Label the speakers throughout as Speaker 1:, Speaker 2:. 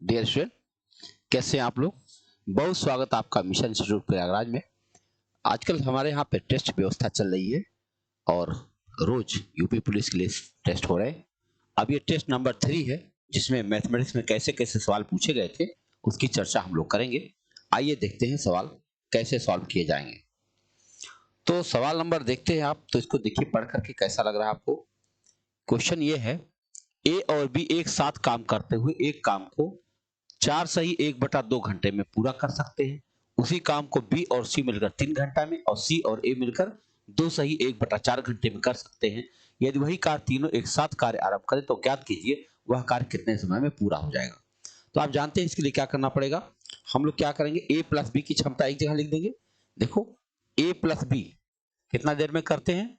Speaker 1: Dear student, कैसे हैं आप लोग। बहुत स्वागत आपका मिशन इंस्टीट्यूट प्रयागराज में। आजकल हमारे यहाँ पे टेस्ट व्यवस्था चल रही है और रोज यूपी पुलिस के लिए टेस्ट हो रहे हैं। अब ये टेस्ट नंबर 3 है, जिसमें मैथमेटिक्स में कैसे कैसे सवाल पूछे गए थे उसकी चर्चा हम लोग करेंगे। आइए देखते हैं सवाल कैसे सॉल्व किए जाएंगे। तो सवाल नंबर देखते हैं आप, तो इसको देखिए पढ़ करके कैसा लग रहा है आपको। क्वेश्चन ये है, ए और बी एक साथ काम करते हुए एक काम को 4 सही 1/2 घंटे में पूरा कर सकते हैं। उसी काम को बी और सी मिलकर 3 घंटा में और सी और ए मिलकर 2 सही 1/4 घंटे में कर सकते हैं। यदि वही कार्य तीनों एक साथ कार्य आरंभ करें तो ज्ञात कीजिए वह कार्य कितने समय में पूरा हो जाएगा। तो आप जानते हैं इसके लिए क्या करना पड़ेगा। हम लोग क्या करेंगे, ए प्लस बी की क्षमता एक जगह लिख देंगे। देखो, ए प्लस बी कितना देर में करते हैं,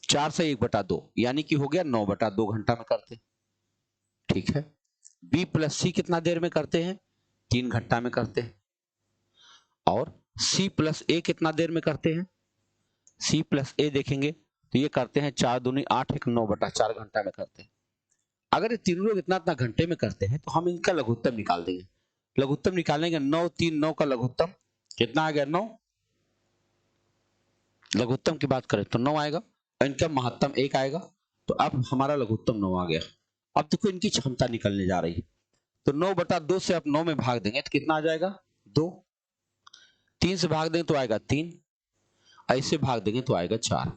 Speaker 1: 4 से 1/2, यानी कि हो गया 9/2 घंटा में करते हैं। ठीक है। बी प्लस सी कितना देर में करते हैं, 3 घंटा में करते हैं। और सी प्लस ए कितना देर में करते हैं, सी प्लस ए देखेंगे तो ये करते हैं 4 दूनी 8 1 9/4 घंटा में करते हैं। अगर ये तीनों लोग इतना इतना घंटे में करते हैं तो हम इनका लघुत्तम निकाल देंगे। लघुत्तम निकालेंगे 9 3 9 का लघुत्तम कितना आ गया, 9। लघुत्तम की बात करें तो 9 आएगा और इनका महत्तम 1 आएगा। तो अब हमारा लघुत्तम 9 आ गया। अब देखो इनकी क्षमता निकलने जा रही है, तो 9/2 से आप 9 में भाग देंगे तो कितना आ जाएगा, 2। 3 से भाग देंगे तो आएगा 3, ऐसे भाग देंगे तो आएगा 4।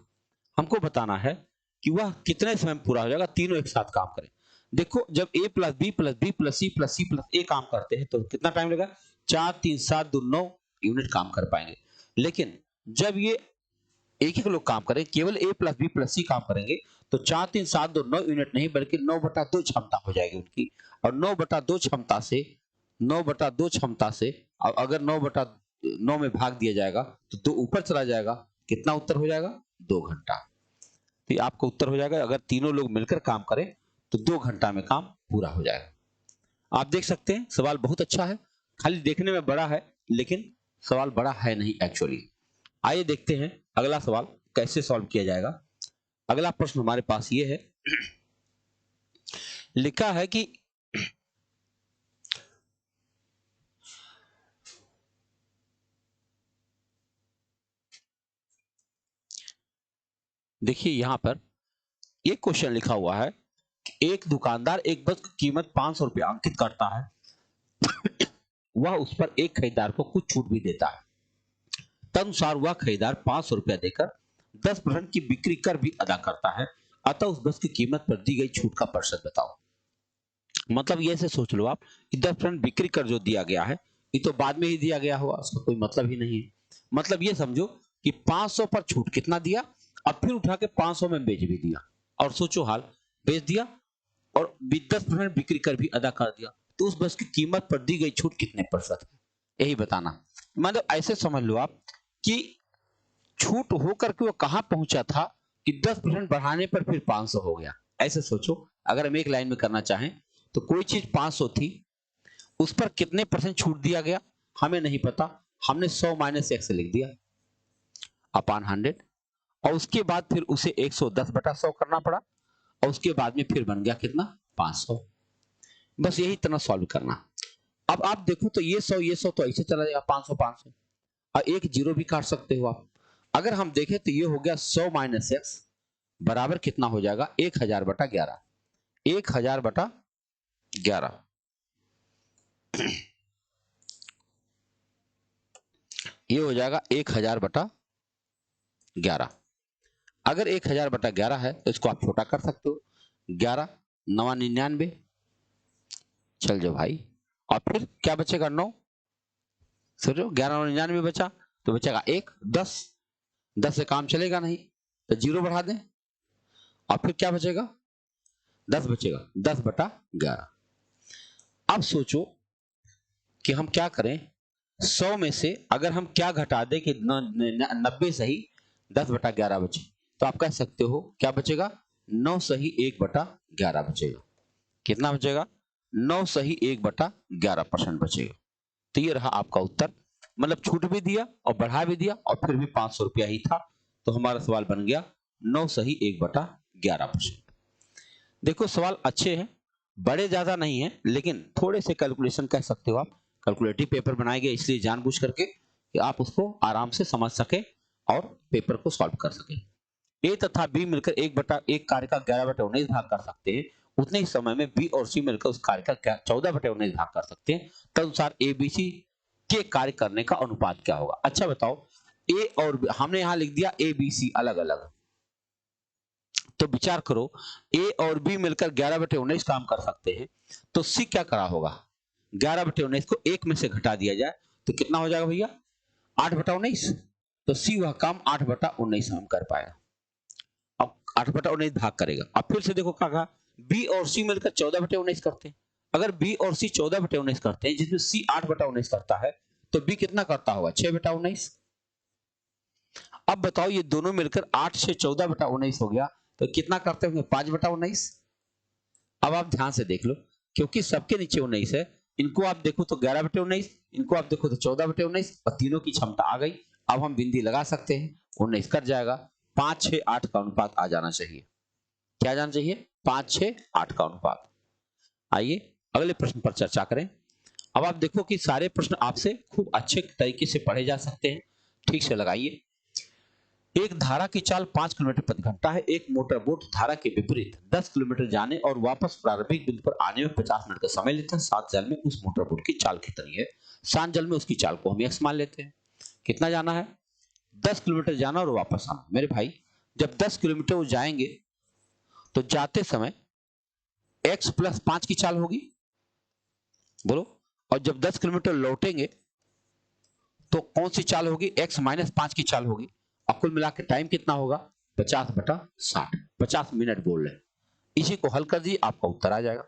Speaker 1: हमको बताना है कि वह कितने समय में पूरा हो जाएगा, तीनों एक साथ काम करें। देखो, जब a plus B plus B plus C plus C plus A काम करते हैं तो कितना टाइम लगेगा, 4 3 7 2 9 यूनिट काम कर पाएंगे। लेकिन जब ये एक एक लोग काम करें, केवल a प्लस बी प्लस सी काम करेंगे तो 4 3 7 2 9 यूनिट नहीं बल्कि 9/2 क्षमता हो जाएगी उनकी। और 9/2 क्षमता से 9/2 क्षमता से अगर 9/9 में भाग दिया जाएगा तो 2 ऊपर चला जाएगा। कितना उत्तर हो जाएगा, 2 घंटा। तो ये आपका उत्तर हो जाएगा, अगर तीनों लोग मिलकर काम करें तो 2 घंटा में काम पूरा हो जाएगा। आप देख सकते हैं सवाल बहुत अच्छा है, खाली देखने में बड़ा है लेकिन सवाल बड़ा है नहीं एक्चुअली। आइए देखते हैं अगला सवाल कैसे सॉल्व किया जाएगा। अगला प्रश्न हमारे पास ये है, लिखा है कि देखिए यहां पर एक क्वेश्चन लिखा हुआ है कि एक दुकानदार एक वस्तु की कीमत 500 रुपया अंकित करता है वह उस पर एक खरीदार को कुछ छूट भी देता है। तदनुसार वह खरीदार 500 रुपया देकर 10% की बिक्री कर भी अदा करता है। अतः उस वस्तु की कीमत पर दी गई छूट का प्रतिशत बताओ। मतलब ये से सोच लो आप कि 10% बिक्री कर जो दिया गया है ये तो बाद में ही दिया गया होगा, उसका कोई मतलब ही नहीं है। मतलब ये समझो कि 500 पर छूट कितना दिया और फिर उठा के 500 में बेच भी दिया। और सोचो हाल, बेच दिया और 10% बिक्री कर भी अदा कर दिया, तो उस बस की कीमत पर दी गई छूट कितने प्रतिशत है, यही बताना। मतलब ऐसे समझ लो आप कि छूट होकर के वो कहां पहुंचा था कि 10% बढ़ाने पर फिर 500 हो गया। ऐसे सोचो, अगर हम एक लाइन में करना चाहें तो कोई चीज 500 थी, उस पर कितने परसेंट छूट दिया गया हमें नहीं पता, हमने 100 माइनस x लिख दिया अपान 100 और उसके बाद फिर उसे 110/100 करना पड़ा और उसके बाद में फिर बन गया कितना, 500। बस यही इतना सॉल्व करना। अब आप देखो तो ये 100 तो ऐसे चला जाएगा 500 500 और एक जीरो भी काट सकते हो आप। अगर हम देखें तो ये हो गया 100 माइनस एक्स बराबर कितना हो जाएगा, 1000/11। 1000/11 ये हो जाएगा 1000/11। अगर 1000/11 है तो इसको आप छोटा कर सकते हो, 11 9 99 चल जाओ भाई। और फिर क्या बचेगा, 9। सोचो 11 9 99 बचा तो बचेगा 1 10 10 से काम चलेगा नहीं तो जीरो बढ़ा दें और फिर क्या बचेगा, 10 बचेगा, 10/11। अब सोचो कि हम क्या करें, 100 में से अगर हम क्या घटा दें कि 90 सही 10/11 बचे, तो आप कह सकते हो क्या बचेगा, 9 सही 1/11 बचेगा। कितना बचेगा, 9 सही 1/11% बचेगा। तो ये रहा आपका उत्तर। मतलब छूट भी दिया और बढ़ा भी दिया और फिर भी 500 रुपया ही था, तो हमारा सवाल बन गया 9 सही 1/11%। देखो सवाल अच्छे हैं बड़े ज्यादा नहीं है, लेकिन थोड़े से कैलकुलेशन कह सकते हो आप। कैलकुलेटिव पेपर बनाए गए इसलिए जानबूझ करके कि आप उसको आराम से समझ सके और पेपर को सॉल्व कर सके। ए तथा बी मिलकर एक कार्य का 11/19 भाग कर सकते हैं, उतने ही समय में बी और सी मिलकर उस कार्य का 14/19 भाग कर सकते हैं। तदनुसार ए बी सी के कार्य करने का अनुपात क्या होगा। अच्छा बताओ, ए और हमने यहां लिख दिया ए बी सी अलग अलग, तो विचार करो ए और बी मिलकर 11/19 काम कर सकते हैं, तो सी क्या करा होगा। 11/19 को एक में से घटा दिया जाए तो कितना हो जाएगा भैया, 8/19। तो सी वह काम 8/19 हम कर पाएगा। अब 8/19 भाग करेगा। अब फिर से देखो क्या कहा, बी और सी मिलकर 14/19 करते हैं। अगर बी और सी 14/19 करते हैं, जिसमें सी 8/19 करता है, तो बी कितना करता होगा, 6/19। अब बताओ ये दोनों मिलकर 8 से 14/19 हो गया, तो कितना करते होंगे, 5/19। अब आप ध्यान से देख लो, क्योंकि सबके नीचे 19 है, इनको आप देखो तो 11/19, इनको आप देखो तो 14/19, और तीनों की क्षमता आ गई। अब हम बिंदी लगा सकते हैं, 19 कट जाएगा, 5 6 8 का अनुपात आ जाना चाहिए। क्या जाना चाहिए, 5 6 8 का अनुपात। आइए अगले प्रश्न पर चर्चा करें। अब आप देखो कि सारे प्रश्न आपसे खूब अच्छे तरीके से पढ़े जा सकते हैं, ठीक से लगाइए। एक धारा की चाल 5 किलोमीटर प्रति घंटा है। एक मोटर बोट धारा के विपरीत 10 किलोमीटर जाने और वापस प्रारंभिक बिंदु पर आने में 50 मिनट का समय लेता है। शांत जल में उस मोटर बोट की चाल कितनी है। शांत जल में उसकी चाल को हम x मान लेते हैं। कितना जाना है, 10 किलोमीटर जाना और वापस आना। मेरे भाई जब 10 किलोमीटर वो जाएंगे तो जाते समय x + 5 की चाल होगी, बोलो। और जब 10 किलोमीटर लौटेंगे तो कौन सी चाल होगी, x - 5 की चाल होगी। और कुल मिलाकर टाइम कितना होगा, 50/60। 50 मिनट बोल रहे हैं। इसी को हल कर दीजिए, आपका उत्तर आ जाएगा।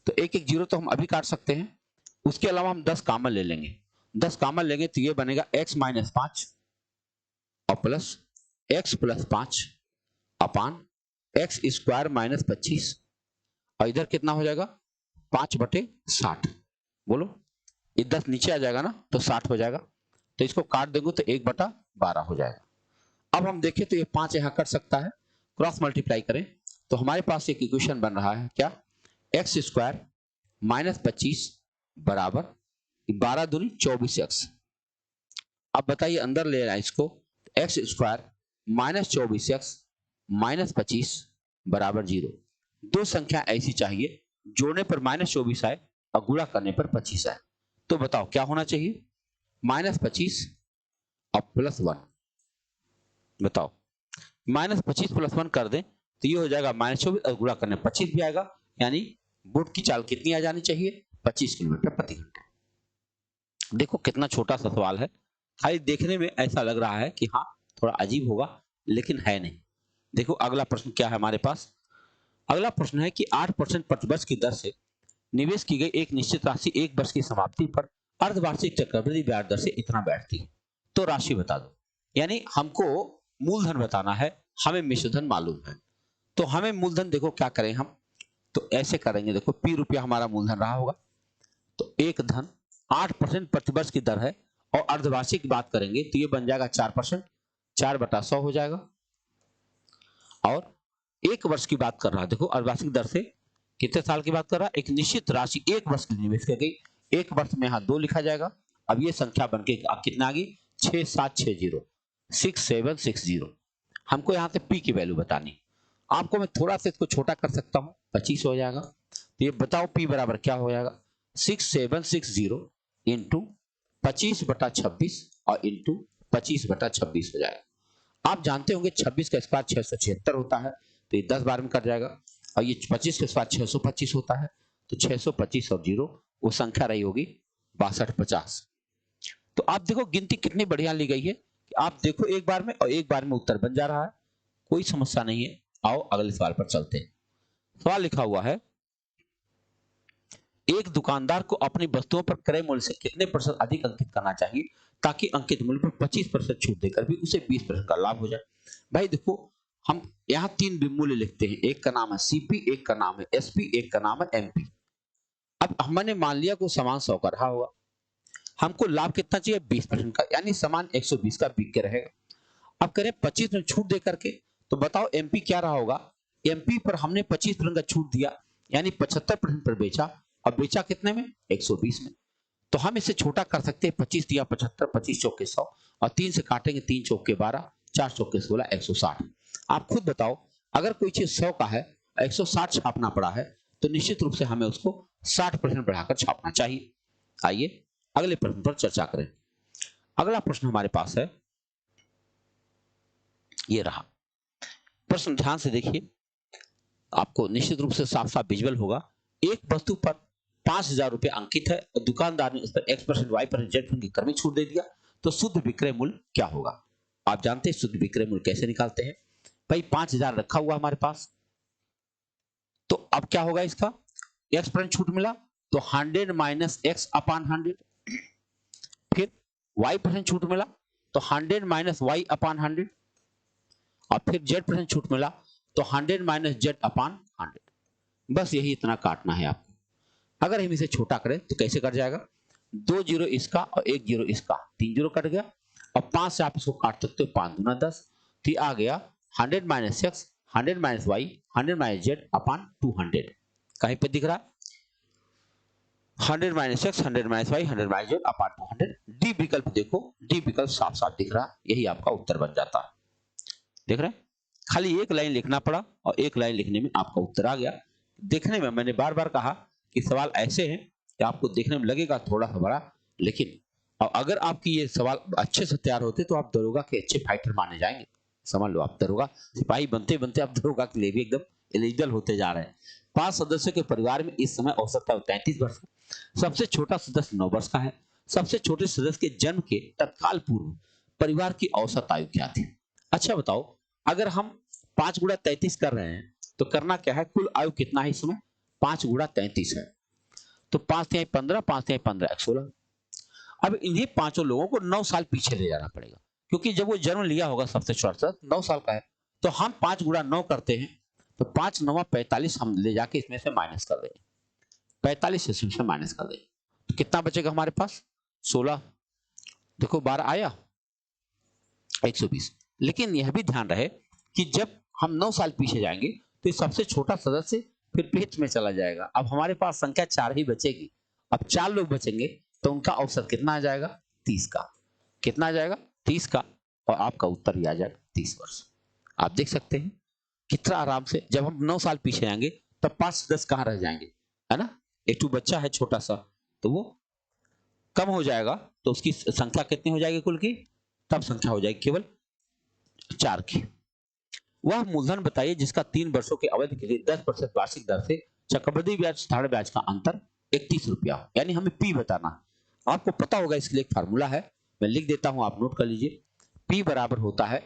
Speaker 1: तो एक एक जीरो तो हम अभी काट सकते हैं, उसके अलावा हम 10 कॉमन ले लेंगे। 10 कॉमन लेंगे तो ये बनेगा x - 5 और प्लस x + 5 अपान x² - 25, और इधर कितना हो जाएगा, 5/60। बोलो, ये 10 नीचे आ जाएगा ना, तो 60 हो जाएगा। तो इसको काट देंगे तो 1/12 हो जाएगा। अब हम देखें तो ये 5 यहां कट सकता है, क्रॉस मल्टीप्लाई करें तो हमारे पास एक इक्वेशन बन रहा है, क्या, x² - 25 बराबर 12 दूनी 24x। अब बताइए अंदर ले रहा है इसको, x² - 24x - 25 बराबर 0। दो संख्या ऐसी चाहिए जोड़ने पर -24 आए और गुणा करने पर 25 आए। तो बताओ क्या होना चाहिए, -25 और +1। बताओ, -25 + 1 कर दें तो ये हो जाएगा -24 और गुणा करने 25 भी आएगा। यानी बोट की चाल कितनी आ जानी चाहिए, 25 किलोमीटर प्रति घंटा। देखो कितना छोटा सा सवाल है, खाली देखने में ऐसा लग रहा है कि हाँ थोड़ा अजीब होगा, लेकिन है नहीं। देखो अगला प्रश्न क्या है हमारे पास। अगला प्रश्न है कि 8% प्रतिवर्ष की दर से निवेश की गई एक निश्चित राशि एक वर्ष की समाप्ति पर अर्धवार्षिक चक्रवृद्धि ब्याज दर से इतना बैठती है, तो राशि बता दो। यानी हमको मूलधन बताना है, हमें मिश्रधन मालूम है। तो हमें मूलधन देखो क्या करें हम, तो ऐसे करेंगे, देखो p रुपया हमारा मूलधन रहा होगा, तो एक धन 8% प्रतिवर्ष की दर है, और अर्धवार्षिक की बात करेंगे तो ये बन जाएगा 4%, 4/100 हो जाएगा। और एक वर्ष की बात कर रहा है, देखो अर्धवार्षिक दर से कितने साल की बात कर रहा है, एक निश्चित राशि एक वर्ष के लिए निवेश की गई। एक वर्ष में यहाँ 2 लिखा जाएगा। अब ये संख्या बनके कितना आ गई, 6760, 6760। हमको यहाँ से p की वैल्यू बतानी, आपको मैं थोड़ा सा इसको छोटा कर सकता हूँ, 25 हो जाएगा। तो ये बताओ p बराबर क्या हो जाएगा, 6760 इंटू 25/26 और इंटू 25/26 हो जाएगा। आप जानते होंगे 26 का स्क्वायर 676 होता है, तो ये 10 बार में कट जाएगा। और ये 25 का स्क्वायर 625 होता है, तो 625 और 0 वो संख्या रही होगी 6250। तो आप देखो गिनती कितनी बढ़िया ली गई है कि आप देखो एक बार में और एक बार में उत्तर बन जा रहा है, कोई समस्या नहीं है। आओ अगले सवाल पर चलते हैं। सवाल लिखा हुआ है, एक दुकानदार को अपनी वस्तुओं पर क्रय मूल्य से कितने % अधिक अंकित करना चाहिए ताकि अंकित मूल्य पर 25% छूट देकर भी उसे 20% का लाभ हो जाए। भाई देखो हम यहाँ 3 मूल्य लिखते हैं, एक का नाम है सीपी, एक का नाम है एसपी, एक का नाम है एमपी। अब हमने मान लिया को सामान 100 का रहा होगा, हमको लाभ कितना चाहिए, 20% का, यानी सामान 120 का बिक के रहेगा। अब करें 25% छूट दे करके, तो बताओ एमपी क्या रहा होगा, एमपी पर हमने 25% का छूट दिया, यानी 75% पर बेचा, अब बेचा कितने में? 120 में। तो हम इसे छोटा कर सकते हैं, 25 दिया 75, 25 चौके 100 और 3 से काटेंगे, 3 चौके 12, 4 चौके 16, 160। आप खुद बताओ, अगर कोई चीज 100 का है, 160 छापना पड़ा है, तो निश्चित रूप से हमें उसको 60% बढ़ाकर छापना चाहिए। आइए अगले प्रश्न पर चर्चा करें। अगला प्रश्न हमारे पास है, ये रहा प्रश्न, ध्यान से देखिए, आपको निश्चित रूप से साफ साफ विजुअल होगा। एक वस्तु पर 5,000 रुपए अंकित है और दुकानदार ने उस पर X% Y% Z% की क्रमिक छूट दे दिया, तो शुद्ध विक्रय मूल्य क्या होगा? आप जानते हैं शुद्ध विक्रय मूल्य कैसे निकालते हैं? भाई 5,000 रखा हुआ हमारे पास, तो अब क्या होगा इसका? X% छूट मिला तो 100 माइनस X अपॉन 100, फिर Y% छूट मिला तो 100 माइनस Y अपॉन 100, और फिर Z% छूट मिला तो 100 माइनस Z अपॉन 100। बस यही इतना काटना है आपको। अगर हम इसे छोटा करें तो कैसे कट जाएगा? 2 जीरो इसका और 1 जीरो इसका, 3 जीरो कट गया, और 5 से आप इसको काट सकते हो, 5 दूना 10, तो आ गया 100 minus X, 100 minus Y, 100 minus Z upon 200। कहीं पे दिख रहा है 100 minus X, 100 minus Y, 100 minus Z upon 200। D विकल्प देखो, डी विकल्प साफ साफ दिख रहा है, यही आपका उत्तर बन जाता है। देख रहे हैं, खाली एक लाइन लिखना पड़ा और एक लाइन लिखने में आपका उत्तर आ गया। देखने में मैंने बार बार कहा कि सवाल ऐसे हैं कि आपको देखने में लगेगा थोड़ा सा बड़ा, लेकिन और अगर आपकी ये सवाल अच्छे से तैयार होते तो आप दरोगा के अच्छे फाइटर माने जाएंगे। समझ लो, आप दरोगा सिपाही बनते बनते आप दरोगा के लिए भी एकदम एलिजिबल होते जा रहे हैं। 5 सदस्यों के परिवार में इस समय औसत आयु 33 वर्ष का, सबसे छोटा सदस्य 9 वर्ष का है। सबसे छोटे सदस्य के जन्म के तत्काल पूर्व परिवार की औसत आयु क्या थी? अच्छा बताओ, अगर हम 5 गुणा 33 कर रहे हैं तो करना क्या है? कुल आयु कितना है इसमें? 5 गुणा 33 है, तो 5 तिहाई 15, 5 तिहाई 15 16। अब इन्हीं पांचों लोगों को 9 साल पीछे ले जाना पड़ेगा, क्योंकि जब वो जन्म लिया होगा सबसे छोटा 9 साल का है, तो हम 5 गुणा 9 करते हैं, तो 5 9 45 हम ले जाके इसमें से माइनस कर देंगे, 45 इसमें से माइनस कर देंगे, तो कितना बचेगा हमारे पास? 16। देखो 12 आया, 120। लेकिन यह भी ध्यान रहे कि जब हम 9 साल पीछे जाएंगे तो ये सबसे छोटा सदस्य फिर पेट में चला जाएगा। अब हमारे पास संख्या 4 ही बचेगी। अब 4 लोग बचेंगे तो उनका औसत कितना आ जाएगा? 30 का। कितना आ जाएगा? 30 का, और आपका उत्तर ही आ जाएगा 30 वर्ष। आप देख सकते हैं कितना आराम से, जब हम 9 साल पीछे जाएंगे तब 5 सदस्य कहाँ रह जाएंगे, है ना? एक बच्चा है छोटा सा, तो वो कम हो जाएगा, तो उसकी संख्या कितनी हो जाएगी कुल की? तब संख्या हो जाएगी केवल 4 की। वह मूलधन बताइए जिसका 3 वर्षों के अवधि के लिए 10% वार्षिक दर से चक्रवृद्धि ब्याज साधारण ब्याज का अंतर 31 रुपया हो, यानी हमें पी बताना। आपको पता होगा इसके लिए एक फार्मूला है, मैं लिख देता हूं, आप नोट कर लीजिए। पी बराबर होता है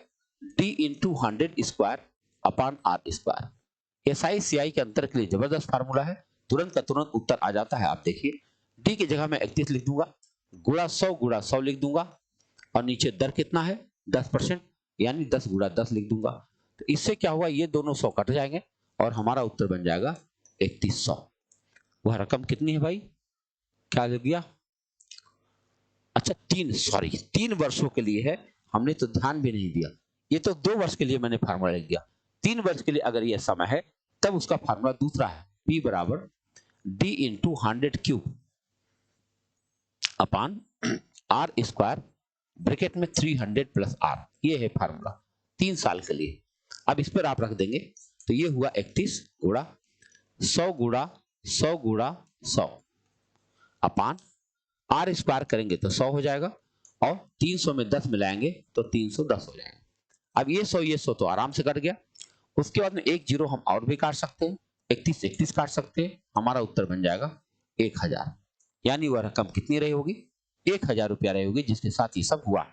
Speaker 1: D into 100 square upon R square. SI CI के अंतर के लिए जबरदस्त फार्मूला है, तुरंत का तुरंत उत्तर आ जाता है। आप देखिए, डी की जगह मैं 31 लिख दूंगा, गुणा 100 लिख दूंगा, और नीचे दर कितना है? 10%, यानी 10 गुणा 10 लिख दूंगा। तो इससे क्या हुआ, ये दोनों 100 कट जाएंगे और हमारा उत्तर बन जाएगा 3100। वह रकम कितनी है भाई? क्या लग गया? अच्छा 3 वर्षों के लिए है, हमने तो ध्यान भी नहीं दिया। ये तो 2 वर्ष के लिए मैंने फार्मूला लिख दिया। 3 वर्ष के लिए अगर यह समय है तब उसका फार्मूला दूसरा है, P बराबर D into 100 cube upon R square bracket में 300 प्लस आर, ये है फार्मूला 3 साल के लिए। अब इस पर आप रख देंगे, तो ये हुआ 31 गुणा 100 गुणा 100 गुणा 100 अपान आर स्क्वायर करेंगे तो 100 हो जाएगा, और 300 में 10 मिलाएंगे तो 310 हो जाएगा। अब ये 100 तो आराम से कट गया। उसके बाद में एक जीरो हम और भी काट सकते हैं, 31 काट सकते हैं, हमारा उत्तर बन जाएगा 1000। यानी वह रकम कितनी रही होगी? 1000 रुपया रही होगी, जिसके साथ ये सब हुआ।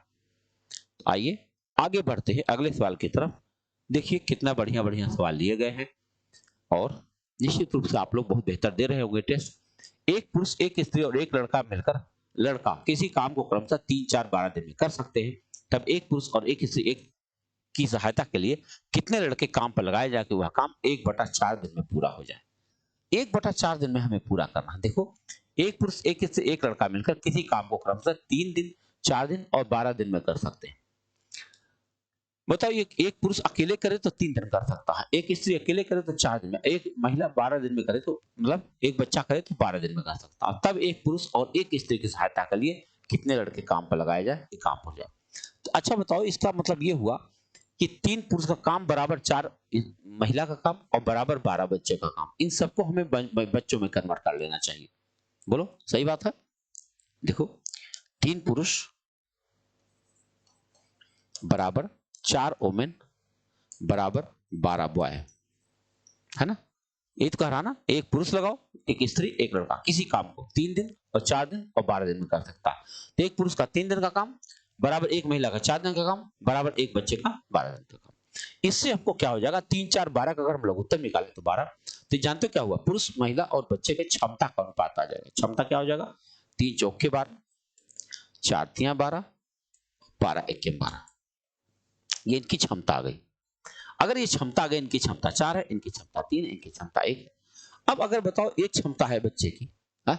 Speaker 1: आइए आगे बढ़ते हैं अगले सवाल की तरफ। देखिए कितना बढ़िया बढ़िया सवाल लिए गए हैं, और निश्चित रूप से आप लोग बहुत बेहतर दे रहे होंगे टेस्ट। एक पुरुष, एक स्त्री और एक लड़का मिलकर लड़का किसी काम को क्रमशः 3, 4, 12 दिन में कर सकते हैं, तब एक पुरुष और एक स्त्री एक की सहायता के लिए कितने लड़के काम पर लगाए जाके वह काम 1/4 दिन में पूरा हो जाए? 1/4 दिन में हमें पूरा करना। देखो, एक पुरुष, एक स्त्री, एक लड़का मिलकर किसी काम को क्रमशः 3 दिन, 4 दिन और 12 दिन में कर सकते हैं। बताओ ये एक पुरुष अकेले करे तो 3 दिन कर सकता है, एक स्त्री अकेले करे तो 4 दिन में, एक महिला 12 दिन में करे तो मतलब एक बच्चा करे तो 12 दिन में कर सकता है। तब एक पुरुष और एक स्त्री की सहायता के लिए कितने लड़के काम पर लगाए जाए, ये काम हो जाए। तो अच्छा बताओ, इसका मतलब ये हुआ कि 3 पुरुष का काम बराबर 4 महिला का काम और बराबर 12 बच्चे का काम। इन सबको हमें बच्चों में कन्वर्ट कर लेना चाहिए। बोलो सही बात है? देखो 3 पुरुष बराबर 4 वोमेन बराबर 12 बॉय, है ना? ये तो कह रहा ना, एक पुरुष लगाओ, एक स्त्री, एक लड़का, किसी काम को 3 दिन और 4 दिन और 12 दिन में कर सकता है। तो एक पुरुष का 3 दिन का काम बराबर एक महिला का 4 दिन का काम बराबर एक बच्चे का 12 दिन का काम। इससे हमको क्या हो जाएगा, 3 4 12 का अगर हम लघुत्तम निकालें तो 12। तो जानते हो क्या हुआ, पुरुष महिला और बच्चे के क्षमता का अनुपात आ जाएगा। क्षमता क्या हो जाएगा, 3 चौके 12, 4 तियां 12, 12 एके 12, ये इनकी क्षमता आ गई। अगर ये क्षमता आ गई, इनकी क्षमता 4 है, इनकी क्षमता 3 है, इनकी क्षमता 1 है। अब अगर बताओ एक क्षमता है बच्चे की, है?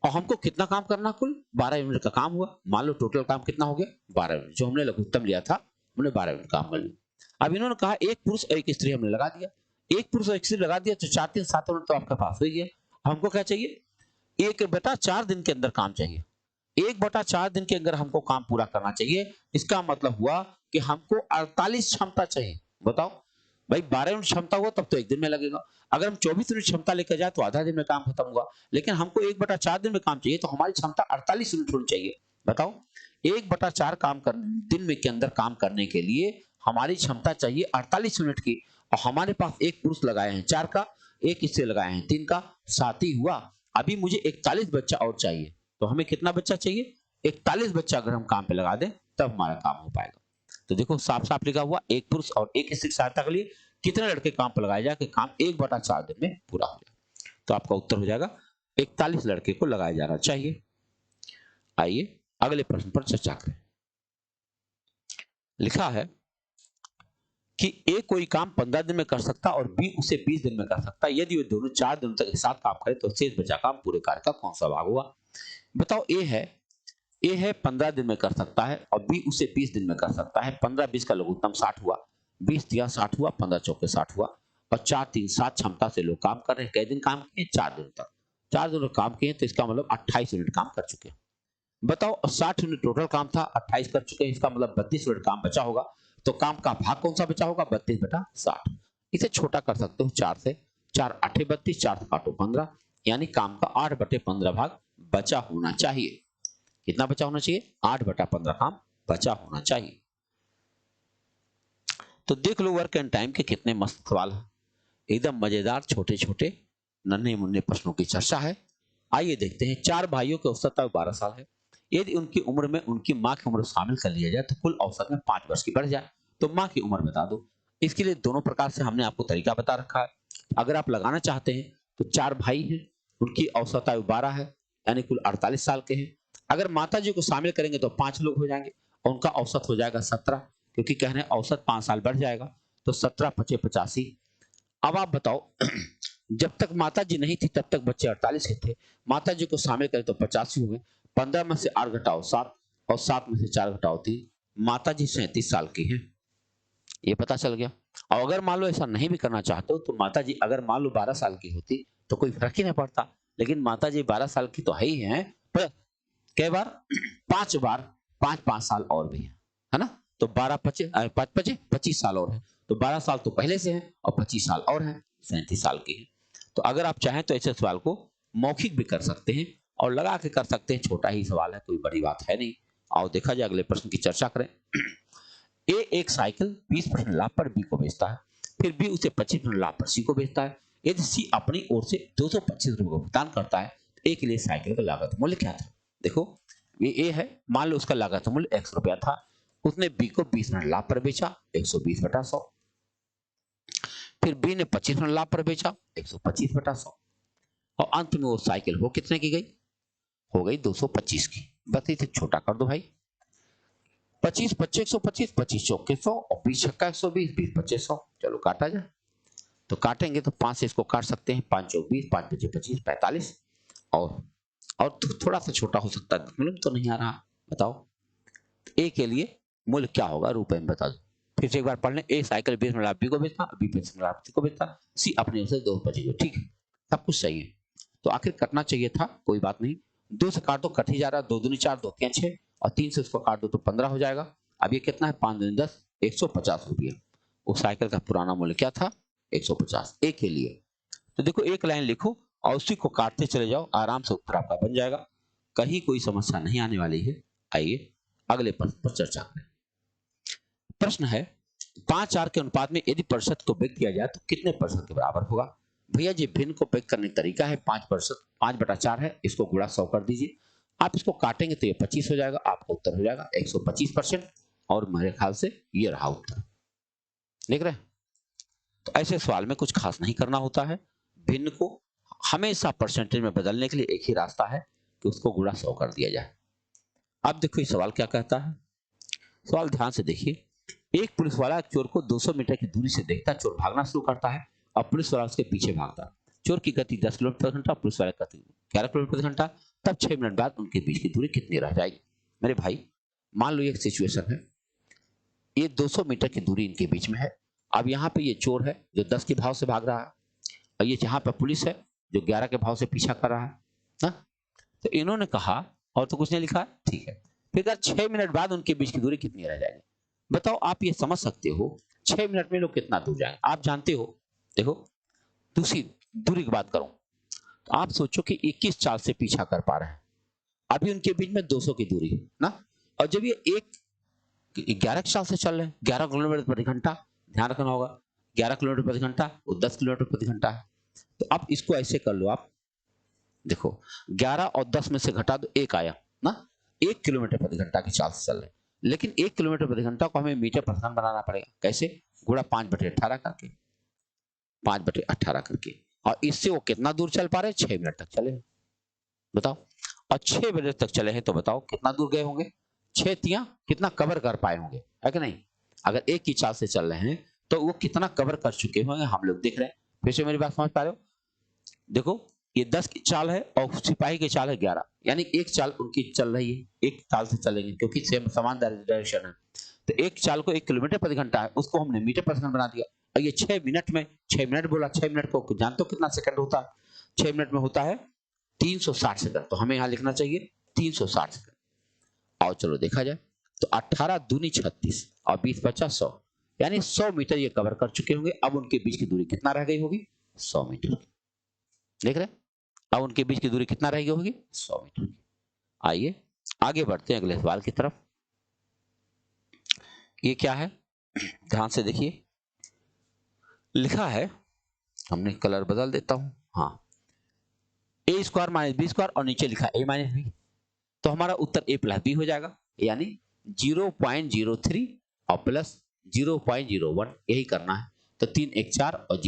Speaker 1: और हमको कितना काम करना, कुल 12 यूनिट का काम हुआ। मान लो टोटल काम कितना हो गया, 12 यूनिट। जो हमने लघुत्तम लिया था हमने 12 यूनिट काम कर लिया। अब इन्होंने कहा एक पुरुष और एक स्त्री हमने लगा दिया, एक पुरुष और एक स्त्री लगा दिया तो 4 3 7 यूनिट तो आपके पास हो गया। हमको क्या चाहिए, 1/4 दिन के अंदर काम चाहिए। 1/4 दिन के अंदर हमको काम पूरा करना चाहिए। इसका मतलब हुआ कि हमको 48 क्षमता चाहिए। बताओ भाई, 12 यूनिट क्षमता हुआ तब तो एक दिन में लगेगा। अगर हम 24 यूनिट क्षमता लेकर जाए तो आधा दिन में काम खत्म हुआ। लेकिन हमको 1/4 दिन में काम चाहिए, तो हमारी क्षमता 48 यूनिट होनी चाहिए। बताओ 1/4 काम करने दिन में के अंदर काम करने के लिए हमारी क्षमता चाहिए 48 यूनिट की। और हमारे पास एक पुरुष लगाए हैं 4 का, एक स्त्री लगाए हैं 3 का, 7 ही हुआ। अभी मुझे 41 बच्चा और चाहिए। तो हमें कितना बच्चा चाहिए, 41 बच्चा अगर हम काम पे लगा दें तब हमारा काम हो पाएगा। तो देखो साफ साफ लिखा हुआ, एक पुरुष और एक स्त्री की सहायता के लिए कितने लड़के काम पर लगाए जाए कि काम 1/4 दिन में पूरा हो जाए। तो आपका उत्तर हो जाएगा 41 लड़के को लगाया जाना चाहिए। आइए अगले प्रश्न पर चर्चा करें। लिखा है कि ए कोई काम 15 दिन में कर सकता और बी उसे 20 दिन में कर सकता है। यदि वे दोनों 4 दिनों तक एक साथ काम करें तो शेष बचा काम पूरे कार्य का कौन सा भाग हुआ। बताओ ए है 15 दिन में कर सकता है और बी उसे 20 दिन में कर सकता है। 15 20 का लघुत्तम 60 हुआ, 20 दिया 60 हुआ, 15 चौके 60 हुआ और 4 3 7 क्षमता से लोग काम कर रहे हैं। कै दिन काम किए, 4 दिन तक। 4 दिन काम किए तो इसका मतलब 28 यूनिट काम कर चुके हैं। बताओ 60 यूनिट टोटल काम था, 28 कर चुके हैं, इसका मतलब 32 यूनिट काम बचा होगा। तो काम का भाग कौन सा बचा होगा, 32/60। इसे छोटा कर सकते हो 4 से, 4 8 32, 4 से काटो 15, यानी काम का 8/15 भाग बचा होना चाहिए। कितना बचा होना चाहिए, 8/15 काम बचा होना चाहिए। तो देख लो वर्क एंड टाइम के कितने मस्त सवाल हैं, एकदम मजेदार छोटे छोटे नन्हे मुन्ने प्रश्नों की चर्चा है। आइए देखते हैं। 4 भाइयों की औसत आयु 12 साल है। यदि उनकी उम्र में उनकी मां की उम्र शामिल कर लिया जाए तो कुल औसत में 5 वर्ष की बढ़ जाए, तो मां की उम्र बता दो। इसके लिए दोनों प्रकार से हमने आपको तरीका बता रखा है। अगर आप लगाना चाहते हैं तो 4 भाई हैं, उनकी औसत आयु 12 है, यानी कुल 48 साल के हैं। अगर माता जी को शामिल करेंगे तो 5 लोग हो जाएंगे और उनका औसत हो जाएगा 17, क्योंकि कह रहे हैं औसत 5 साल बढ़ जाएगा, तो 17 5 85। अब आप बताओ जब तक माता जी नहीं थी तब तक बच्चे 48 के थे, माता जी को शामिल करें तो 85 हो गए। 15 में से 8 घटाओ 7 और 7 में से 4 घटाओ 3, माता जी 37 साल की हैं, ये पता चल गया। और अगर मान लो ऐसा नहीं भी करना चाहते हो तो माता जी अगर मान लो 12 साल की होती तो कोई फर्क ही नहीं पड़ता, लेकिन माता जी 12 साल की तो है ही है, पर कई बार 5 बार 5 साल और भी है ना। तो 12 25 25 साल और है, तो 12 साल तो पहले से है और 25 साल और है, 37 साल की है। तो अगर आप चाहें तो ऐसे सवाल को मौखिक भी कर सकते हैं और लगा के कर सकते हैं, छोटा ही सवाल है, कोई बड़ी बात है नहीं। आओ देखा जाए अगले प्रश्न की चर्चा करें। ए एक साइकिल 20% लाभ पर बी को बेचता है, फिर बी उसे 25% लाभ पर सी को बेचता है। यदि सी अपनी ओर से 225 रुपए भुगतान करता है तो ए के लिए साइकिल का लागत मूल्य क्या था। देखो ये ए है, मान लो उसका लागत मूल्य 100 रुपया था, उसने बी को 20% लाभ पर बेचा 120/100, फिर बी ने 25% लाभ पर बेचा 125/100 और अंत में वो साइकिल हो कितने की गई, हो गई 225 की। बस इसे छोटा कर दो भाई, 25 25 125, 25 चौके 100 और 20 छक्का 120, 20 25 100। चलो काटा जाए, तो काटेंगे तो 5 से इसको काट सकते हैं, 5 चौक 20, 5 25 25 45 और थोड़ा सा छोटा हो सकता है, मतलब तो नहीं आ रहा। बताओ ए के लिए मूल्य क्या होगा रुपए में, बता दो। फिर से एक बार पढ़ लें, ए साइकिल बी मिला बी को बेचता, बी बेच मिला सी को बेचता, सी अपनी ओर से 2 बची हो। ठीक है, सब कुछ सही है। तो आखिर कटना चाहिए था, कोई बात नहीं। 2 से काट दो, कट ही जा रहा है। 2 दूनी 4, 2 तियां 6 और 3 से उसको काट दो तो 15 हो जाएगा। अब ये कितना है, 5 दूनी 10, 150 रुपये। उस साइकिल का पुराना मूल्य क्या था, 150, ए के लिए। तो देखो एक लाइन लिखो और उसी को काटते चले जाओ, आराम से उत्तर आपका बन जाएगा, कहीं कोई समस्या नहीं आने वाली है। आइए अगले प्रश्न पर चर्चा करें। प्रश्न है 5-4 के अनुपात में यदि प्रतिशत को व्यक्त किया जाए तो कितने प्रतिशत के बराबर होगा। भैया जी भिन्न को व्यक्त करने का तरीका है 5%, 5/4 है, इसको गुणा 100 कर दीजिए। आप इसको काटेंगे तो ये 25 हो जाएगा, आपका उत्तर हो जाएगा 125%। और मेरे ख्याल से ये रहा उत्तर। देख रहे हैं, तो ऐसे सवाल में कुछ खास नहीं करना होता है। भिन्न को हमेशा परसेंटेज में बदलने के लिए एक ही रास्ता है कि उसको गुणा 100 कर दिया जाए। अब देखो ये सवाल क्या कहता है, सवाल ध्यान से देखिए। एक पुलिस वाला एक चोर को 200 मीटर की दूरी से देखता, चोर भागना शुरू करता है और पुलिस वाला उसके पीछे भागता। चोर की गति 10 किलोमीटर प्रति घंटा, पुलिस वाले की गति 11 किलोमीटर प्रति घंटा। तब 6 मिनट बाद उनके बीच की दूरी कितनी रह जाएगी। मेरे भाई मान लो एक सिचुएशन है, ये 200 मीटर की दूरी इनके बीच में है। अब यहाँ पे ये चोर है जो 10 के भाव से भाग रहा है और ये यहाँ पे पुलिस है जो 11 के भाव से पीछा कर रहा है ना? तो इन्होंने कहा और तो कुछ नहीं लिखा, ठीक है। फिर अगर 6 मिनट बाद उनके बीच की दूरी कितनी रह जाएगी, बताओ। आप ये समझ सकते हो 6 मिनट में लोग कितना दूर जाएंगे, आप जानते हो। देखो दूसरी दूरी की बात करूं तो आप सोचो कि 21 चाल से पीछा कर पा रहे हैं, अभी उनके बीच में 200 की दूरी है ना। और जब ये 11 चाल से चल रहे हैं, 11 किलोमीटर प्रति घंटा, ध्यान रखना होगा 11 किलोमीटर प्रति घंटा, वो 10 किलोमीटर प्रति घंटा है। तो अब इसको ऐसे कर लो आप, देखो 11 और 10 में से घटा दो, 1 आया ना। 1 किलोमीटर प्रति घंटा की चाल से चल रहे हैं, लेकिन 1 किलोमीटर प्रति घंटा को हमें मीटर प्रति घंटा बनाना पड़ेगा। कैसे, गुणा 5/18 करके, 5/18 करके। और इससे वो कितना दूर चल पा रहे हैं, 6 मिनट तक चले, बताओ। और 6 मिनट तक चले हैं तो बताओ कितना दूर गए होंगे, 6 तियां कितना कवर कर पाए होंगे, है कि नहीं। अगर एक की चाल से चल रहे हैं तो वो कितना कवर कर चुके होंगे हम लोग देख रहे हैं। फिर से मेरी बात समझ पा रहे हो, देखो ये 10 की चाल है और सिपाही की चाल है 11, यानी एक चाल उनकी चल रही है, एक चाल से चलेंगे क्योंकि सेम समान डायरेक्शन है। तो एक चाल को 1 किलोमीटर प्रति घंटा है, उसको हमने मीटर प्रति घंटा बना दिया। और ये 6 मिनट में, 6 मिनट बोला, 6 मिनट को जानते हो कितना सेकंड होता है, 6 मिनट में होता है 360 सेकंड। तो हमें यहाँ लिखना चाहिए 360 सेकंड। आओ चलो देखा जाए, तो 18 दूनी 36 और 20 बचा 100, यानी 100 मीटर ये कवर कर चुके होंगे। अब उनके बीच की दूरी कितना रह गई होगी, 100 मीटर। देख रहे हैं, अब उनके बीच की दूरी कितना रह गई होगी, 100 मीटर। आइए आगे बढ़ते हैं अगले सवाल की तरफ। ये क्या है, ध्यान से देखिए, लिखा है, हमने कलर बदल देता हूं, हाँ, ए स्क्वायर माइनस बी स्क्वायर और नीचे लिखा ए माइनस बी। तो हमारा उत्तर ए प्लस बी हो जाएगा, यानी 0.03 और प्लस 0.01, यही करना है। तो 3 1 4 और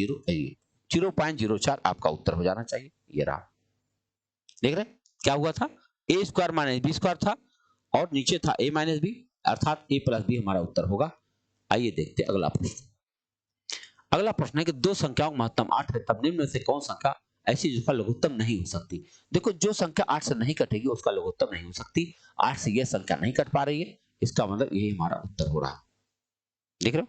Speaker 1: 0.04 आपका उत्तर हो जाना चाहिए। ये रहा, देख रहे क्या हुआ था, ए स्क्वायर माइनस बी स्क्वायर था और नीचे था ए माइनस बी, अर्थात ए प्लस बी हमारा उत्तर होगा। आइए देखते हैं अगला प्रश्न। अगला प्रश्न है कि दो संख्याओं का महत्तम 8 है, तब निम्न में से कौन संख्या ऐसी जिसका लघुत्तम नहीं हो सकती। देखो जो संख्या 8 से नहीं कटेगी उसका लघुत्तम नहीं हो सकती। 8 से यह संख्या नहीं कट पा रही है, इसका मतलब यही हमारा उत्तर हो रहा है। देख रहे हो,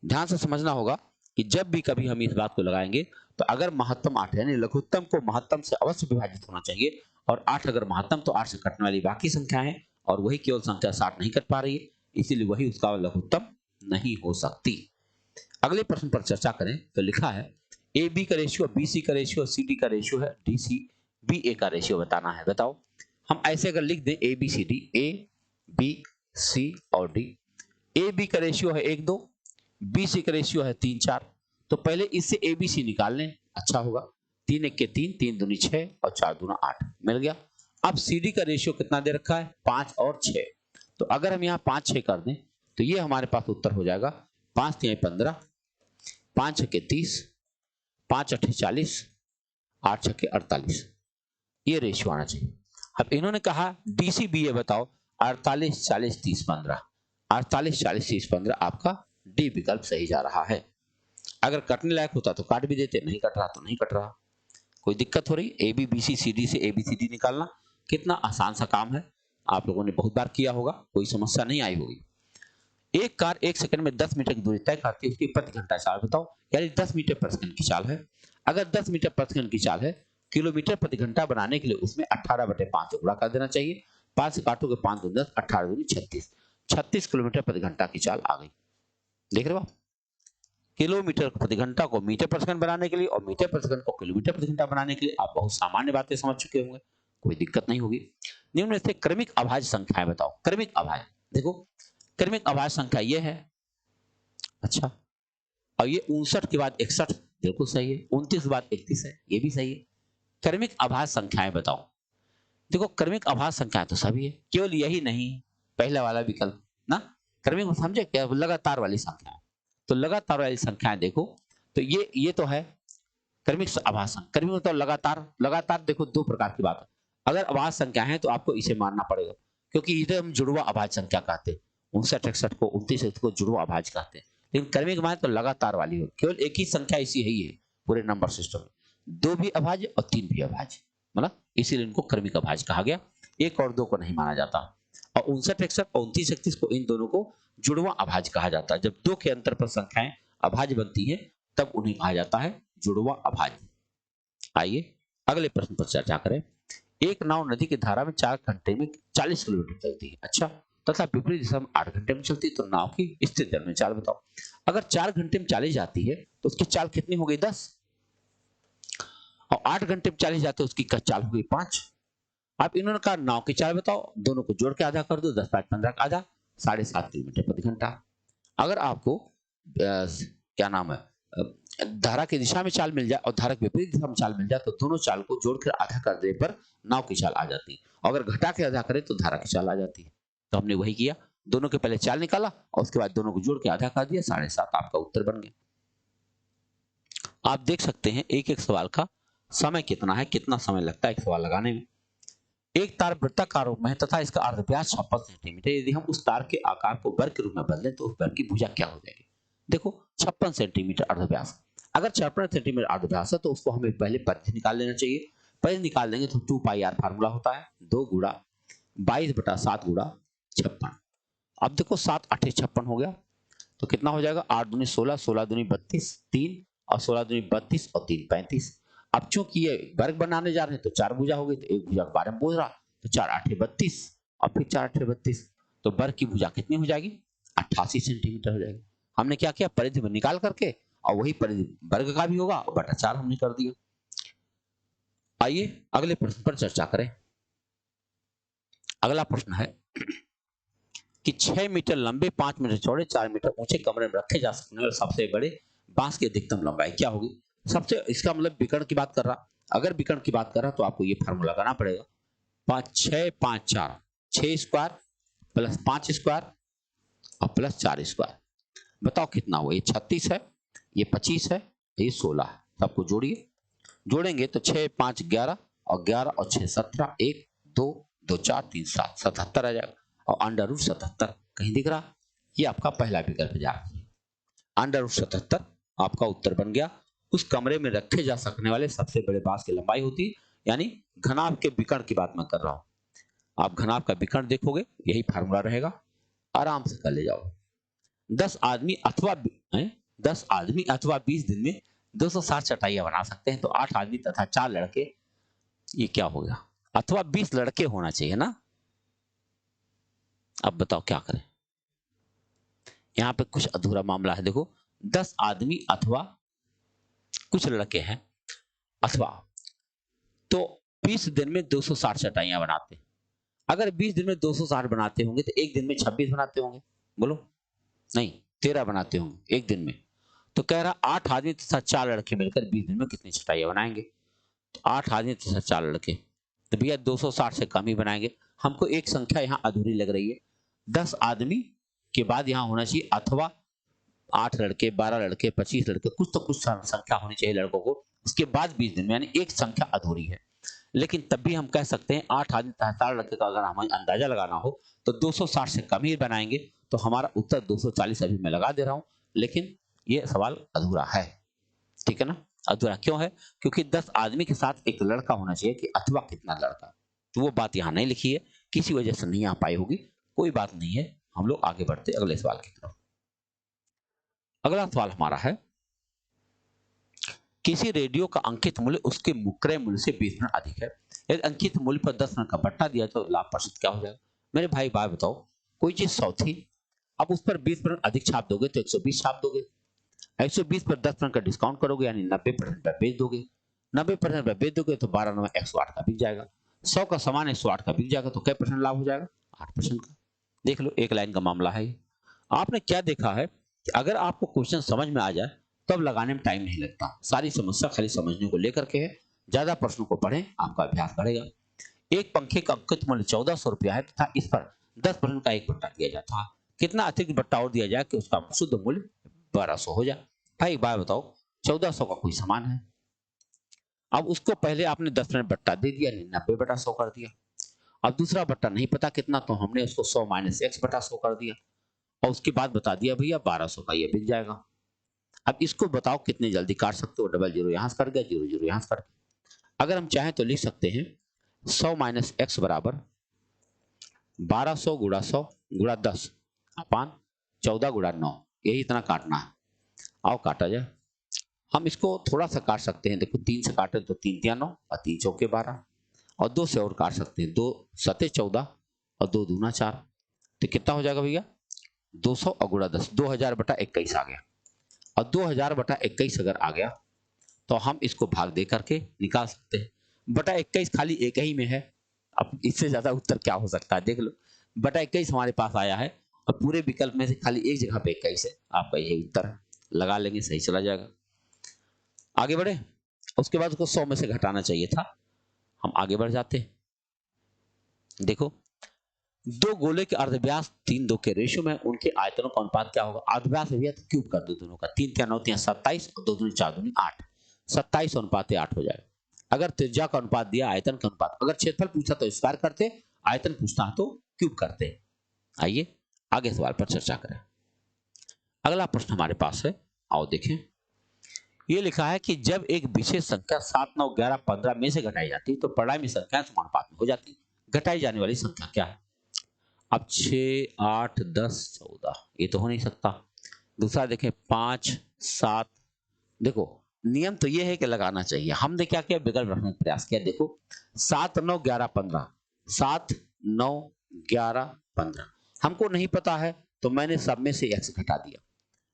Speaker 1: ध्यान से समझना होगा कि जब भी कभी हम इस बात को लगाएंगे तो अगर महत्तम 8 है, यानी लघुत्तम को महत्तम से अवश्य विभाजित होना चाहिए। और 8 अगर महत्तम तो 8 से कटने वाली बाकी संख्या है, और वही केवल संख्या 60 नहीं कट पा रही है, इसीलिए वही उसका लघुत्तम नहीं हो सकती। अगले प्रश्न पर चर्चा करें तो लिखा है ए बी का रेशियो, बी सी का रेशियो, सी डी का रेशियो है, डी सी बी ए का रेशियो बताना है। बताओ, हम ऐसे अगर लिख दें A B C D, A B C और डी, ए बी का रेशियो है 1 2, बी सी का रेशियो है 3 4, तो पहले इससे ए बी सी निकाल लें, अच्छा होगा। 3 1 के 3, 3 दूनी 6 और 4 दूना 8 मिल गया। अब सी डी का रेशियो कितना दे रखा है, 5 और 6, तो अगर हम यहाँ 5 6 कर दें तो ये हमारे पास उत्तर हो जाएगा 5 3 15, 5 6 30, 5 8 40, 8 6 48, ये रेशियो आना चाहिए। अब इन्होंने कहा डीसीबीए बताओ 48 40 30 15, 48 40 30 15 आपका डी विकल्प सही जा रहा है। अगर कटने लायक होता तो काट भी देते, नहीं कट रहा तो नहीं कट रहा। कोई दिक्कत हो रही, A B B C C D से ए बी सी डी निकालना कितना आसान सा काम है, आप लोगों ने बहुत बार किया होगा, कोई समस्या नहीं आई होगी। एक कार 1 सेकंड में 10 मीटर की दूरी तय करती है, उसकी प्रति घंटा चाल बताओ। यानी 10 मीटर प्रति सेकंड की चाल है। अगर 10 मीटर प्रति सेकंड की चाल है, किलोमीटर प्रति घंटा बनाने के लिए उसमें 18/5 से गुणा कर देना चाहिए। 5 से काटोगे 5 दूनी 10, 18 दूनी 36, 36 किलोमीटर प्रति घंटा की चाल आ गई। देख रहे हो आप, किलोमीटर प्रति घंटा को मीटर प्रति सेकंड बनाने के लिए और मीटर प्रति सेकंड को किलोमीटर प्रति घंटा बनाने के लिए आप बहुत सामान्य बातें समझ चुके होंगे, कोई दिक्कत नहीं होगी। निम्न में से क्रमिक अभाज्य संख्याएं बताओ। क्रमिक अभाज्य, देखो क्रमिक अभाज्य संख्या ये है, अच्छा, और ये 59 के बाद 61 बिल्कुल सही है, 29 के बाद 31 है, ये भी सही है। क्रमिक अभाज्य संख्याएं बताओ। देखो क्रमिक अभाज्य संख्याएं तो सभी है, केवल यही नहीं पहला वाला विकल्प ना। क्रमिक समझे क्या, लगातार वाली संख्या। तो लगातार वाली संख्याएं देखो, तो ये तो है क्रमिक अभाज्य संख्या। क्रमिक मतलब लगातार, लगातार देखो दो प्रकार की बात है। अगर अभाज्य संख्या है तो आपको इसे मानना पड़ेगा, क्योंकि इसे हम जुड़वा अभाज्य संख्या कहते हैं। 59 61 को 29 को जुड़वा अभाज्य कहते हैं। लेकिन क्रमिक मान तो लगातार वाली हो, केवल एक ही संख्या इसी है, पूरे नंबर सिस्टम में 2 भी अभाज्य और 3 भी अभाज्य, मतलब इसीलिए इनको क्रमिक अभाज्य कहा गया। 1 और 2 को नहीं माना जाता। और 59 61 और 29 31 को, इन दोनों को जुड़वा अभाज्य कहा जाता है। जब 2 के अंतर पर संख्याएं अभाज्य बनती है तब उन्हें कहा जाता है जुड़वा अभाज्य। आइए अगले प्रश्न पर चर्चा करें। एक नाव नदी की धारा में 4 घंटे में 40 किलोमीटर चलती है, अच्छा, तथा विपरीत दिशा में 8 घंटे में चलती है, तो नाव की स्थिर दर में चाल बताओ। अगर 4 घंटे में 40 जाती है तो उसकी चाल कितनी हो गई 10, और 8 घंटे में 40 जाते हैं उसकी चाल हो गई 5। अब इन्होंने कहा नाव की चाल बताओ, दोनों को जोड़ के आधा कर दो, 10 5 15 का आधा, 7.5 किलोमीटर प्रति घंटा। अगर आपको क्या नाम है, धारा की दिशा में चाल मिल जाए और धारा के विपरीत दिशा में चाल मिल जाए तो दोनों चाल को जोड़कर आधा कर देने पर नाव की चाल आ जाती है। अगर घटा के आधा करें तो धारा की चाल आ जाती है। तो हमने वही किया, दोनों के पहले चाल निकाला और उसके बाद दोनों को जोड़ के आधा कर दिया, 7.5 आपका उत्तर बन गया। आप देख सकते हैं एक एक सवाल का समय कितना है, कितना समय लगता है एक सवाल लगाने में। एक तार वृत्ताकार रूप में है तथा इसका अर्धव्यास 56 सेंटीमीटर। यदि हम उस तार के आकार को वर्ग के रूप में बदलें तो उस वर्ग की भुजा क्या हो जाएगी। देखो 56 सेंटीमीटर अर्धव्यास, अगर 56 सेंटीमीटर अर्धव्यास है तो उसको हमें पहले परिधि निकाल लेना चाहिए। परिधि निकाल देंगे तो 2πr फार्मूला होता है, 2 गुणा 22/7 गुणा 56। अब देखो 7 8 56 हो गया, तो कितना हो जाएगा, 8 दूनी 16, 16 दूनी 32, 3 और 16 दूनी 32 और 3 35। अब चूंकि ये वर्ग बनाने जा रहे हैं तो 4 भुजा हो गई, तो एक भुजा के बारे में बोल रहा, तो 4 8 32 और फिर 4 8 32, तो वर्ग की भुजा कितनी हो जाएगी, 88 सेंटीमीटर हो जाएगी। हमने क्या किया, परिधि में निकाल करके, और वही परिधि वर्ग का भी होगा और बटा 4 हमने कर दिया। आइए अगले प्रश्न पर चर्चा करें। अगला प्रश्न है कि 6 मीटर लंबे, 5 मीटर चौड़े, 4 मीटर ऊंचे कमरे में रखे जा सकने वाले सबसे बड़े बांस की अधिकतम लंबाई क्या होगी। सबसे, इसका मतलब विकर्ण की बात कर रहा, अगर विकर्ण की बात कर रहा तो आपको ये फार्मूला लगाना पड़ेगा, 5 6 5 4, 6 स्क्वायर प्लस 5 स्क्वायर और प्लस 4 स्क्वायर, बताओ कितना हुआ। ये 36 है, ये 25 है, ये 16 है, सबको जोड़िए, जोड़ेंगे तो 6 5 11 और 11 और 6 17, 1 2 2 4 3 7 77 आ जाएगा। और अंडर रूट 77 कहीं दिख रहा, ये आपका पहला विकल्प जाएगा, अंडर रूट 77 आपका उत्तर बन गया। उस कमरे में रखे जा सकने वाले सबसे बड़े बांस की लंबाई होती है, यानी घनाभ के विकर्ण की बात मैं कर रहा हूं। आप घनाभ का विकर्ण देखोगे, यही फार्मूला रहेगा, आराम से कर ले जाओ। 10 आदमी अथवा 20 दिन में 260 चटाइयां बना सकते हैं, तो 8 आदमी तथा 4 लड़के, ये क्या हो गया, अथवा 20 लड़के होना चाहिए ना। अब बताओ क्या करें, यहां पे कुछ अधूरा मामला है। देखो 10 आदमी अथवा कुछ लड़के हैं, अथवा, तो 20 दिन में 260 चटाइयां बनाते हैं। अगर 20 दिन में 260 बनाते होंगे तो एक दिन में 26 बनाते होंगे, बोलो, नहीं 13 बनाते होंगे एक दिन में। तो कह रहा 8 आदमी तथा 4 लड़के मिलकर 20 दिन में कितनी चटाइयां बनाएंगे। तो 8 आदमी तथा 4 लड़के, तो भैया 260 से कम ही बनाएंगे। हमको एक संख्या यहाँ अधूरी लग रही है, 10 आदमी के बाद यहाँ होना चाहिए अथवा 8 लड़के, 12 लड़के, 25 लड़के, कुछ तो कुछ संख्या होनी चाहिए लड़कों को, उसके बाद 20 दिन में, यानी एक संख्या अधूरी है। लेकिन तब भी हम कह सकते हैं 8 आदमी तथा 4 लड़के का अगर हमें अंदाजा लगाना हो तो 260 से कम ही बनाएंगे। तो हमारा उत्तर 240 अभी मैं लगा दे रहा हूं, लेकिन ये सवाल अधूरा है, ठीक है ना। अधूरा क्यों है, क्योंकि 10 आदमी के साथ एक लड़का होना चाहिए, कि अथवा कितना लड़का, तो वो बात यहाँ नहीं लिखी है, किसी वजह से नहीं आ पाई होगी, कोई बात नहीं है, हम लोग आगे बढ़ते अगले सवाल की तरफ। अगला सवाल हमारा है, किसी रेडियो का अंकित मूल्य उसके क्रय मूल्य से 20% अधिक है। यदि अंकित मूल्य पर 10% का बट्टा दिया तो लाभ प्रतिशत क्या हो जाएगा? मेरे भाई बात बताओ, कोई चीज 100 थी, अब उस पर 20% अधिक छाप दोगे तो 120 छाप दोगे, 120 पर 10% का डिस्काउंट करोगे यानी 90% पर बेच दोगे, 90% पर बेच दोगे तो 12 9 108 का बिक जाएगा, 100 का सामान 108 का बिक जाएगा तो क्या परसेंट लाभ हो जाएगा? 8% का। देख लो, एक लाइन का मामला है। आपने क्या देखा है कि अगर आपको क्वेश्चन समझ में आ जाए तब लगाने में टाइम नहीं लगता, सारी समस्या खाली समझने को लेकर के है। ज्यादा प्रश्नों को पढ़ें, आपका अभ्यास बढ़ेगा। एक पंखे का अंकित मूल्य 1400 रुपया है तथा इस पर 10% का एक बट्टा दिया जाता है, कितना अतिरिक्त बट्टा और दिया जाए कि उसका शुद्ध मूल्य 1200 हो जाए? भाई एक बार बताओ, 1400 का कोई सामान है, अब उसको पहले आपने 10% बट्टा दे दिया, 90/100 कर दिया। अब दूसरा बट्टा नहीं पता कितना, तो हमने उसको 100 - x/100 कर दिया और उसके बाद बता दिया भैया 1200 का ये बिक जाएगा। अब इसको बताओ कितने जल्दी काट सकते हो? डबल जीरो यहां से कट गया, जीरो जीरो यहां से कट गया। अगर हम चाहें तो लिख सकते हैं 100 - x बराबर 1200 × 100 × 10 अपान 14 × 9, यही इतना काटना है। आओ काटा जाए। हम इसको थोड़ा सा काट सकते हैं, देखो 3 से काटे तो 3 × 9 और 3 × 4 = 12 और 2 से और काट सकते हैं, 2 × 7 = 14 और 2 × 2 = 4, तो कितना हो जाएगा भैया? 200 और गुणा 10, 2000/21 आ गया। और 2000/21 अगर आ गया तो हम इसको भाग दे करके निकाल सकते हैं। बटा 21 खाली एक ही में है, अब इससे ज्यादा उत्तर क्या हो सकता है? देख लो, बटा 21 हमारे पास आया है और पूरे विकल्प में से खाली एक जगह पे 21 है, आपका यही उत्तर है। लगा लेंगे, सही चला जाएगा। आगे बढ़े, उसके बाद उसको 100 में से घटाना चाहिए था, हम आगे बढ़ जाते हैं। देखो, दो गोले के अर्धव्यास 3:2 के रेशियो में उनके आयतनों का अनुपात क्या होगा? अर्धव्यास भैया तो क्यूब कर दो दोनों का, 3 × 9 = 27 और 2 × 4 = 8, 27:8 हो जाएगा। अगर त्रिज्या का अनुपात दिया, आयतन का अनुपात, अगर क्षेत्रफल पूछा तो स्क्वायर करते, आयतन पूछता है तो क्यूब करते। आइए आगे सवाल पर चर्चा करें। अगला प्रश्न हमारे पास है, आओ देखें। ये लिखा है कि जब एक विशेष संख्या 7 9 11 15 में से घटाई जाती है तो परिणामी संख्या समानुपात में हो जाती है। घटाई जाने वाली संख्या क्या है? अब 6 8 10 14 ये तो हो नहीं सकता। दूसरा देखें 5 7, देखो नियम तो ये है कि लगाना चाहिए, हमने क्या किया? विकल्प रखने का प्रयास किया। देखो 7 9 11 15, 7 9 11 15 हमको नहीं पता है तो मैंने सब में से x घटा दिया।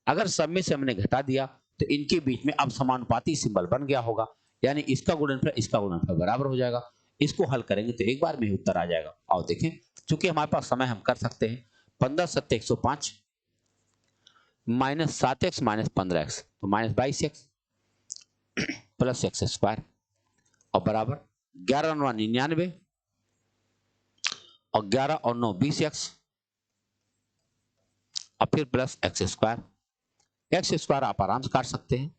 Speaker 1: अगर सब में से हमने घटा दिया तो इनके बीच में अब समानुपाती सिंबल बन गया होगा, यानी इसका गुणनफल इसका गुणनफल बराबर हो जाएगा। इसको हल करेंगे तो एक बार में ही उत्तर आ जाएगा। आओ देखें, चूंकि हमारे पास समय, हम कर सकते हैं 15 7 105 -7x - 15x तो -22x प्लस x² और बराबर 11 9 99 और 11 और 9 20x और फिर प्लस x²। x² आप आराम से काट सकते हैं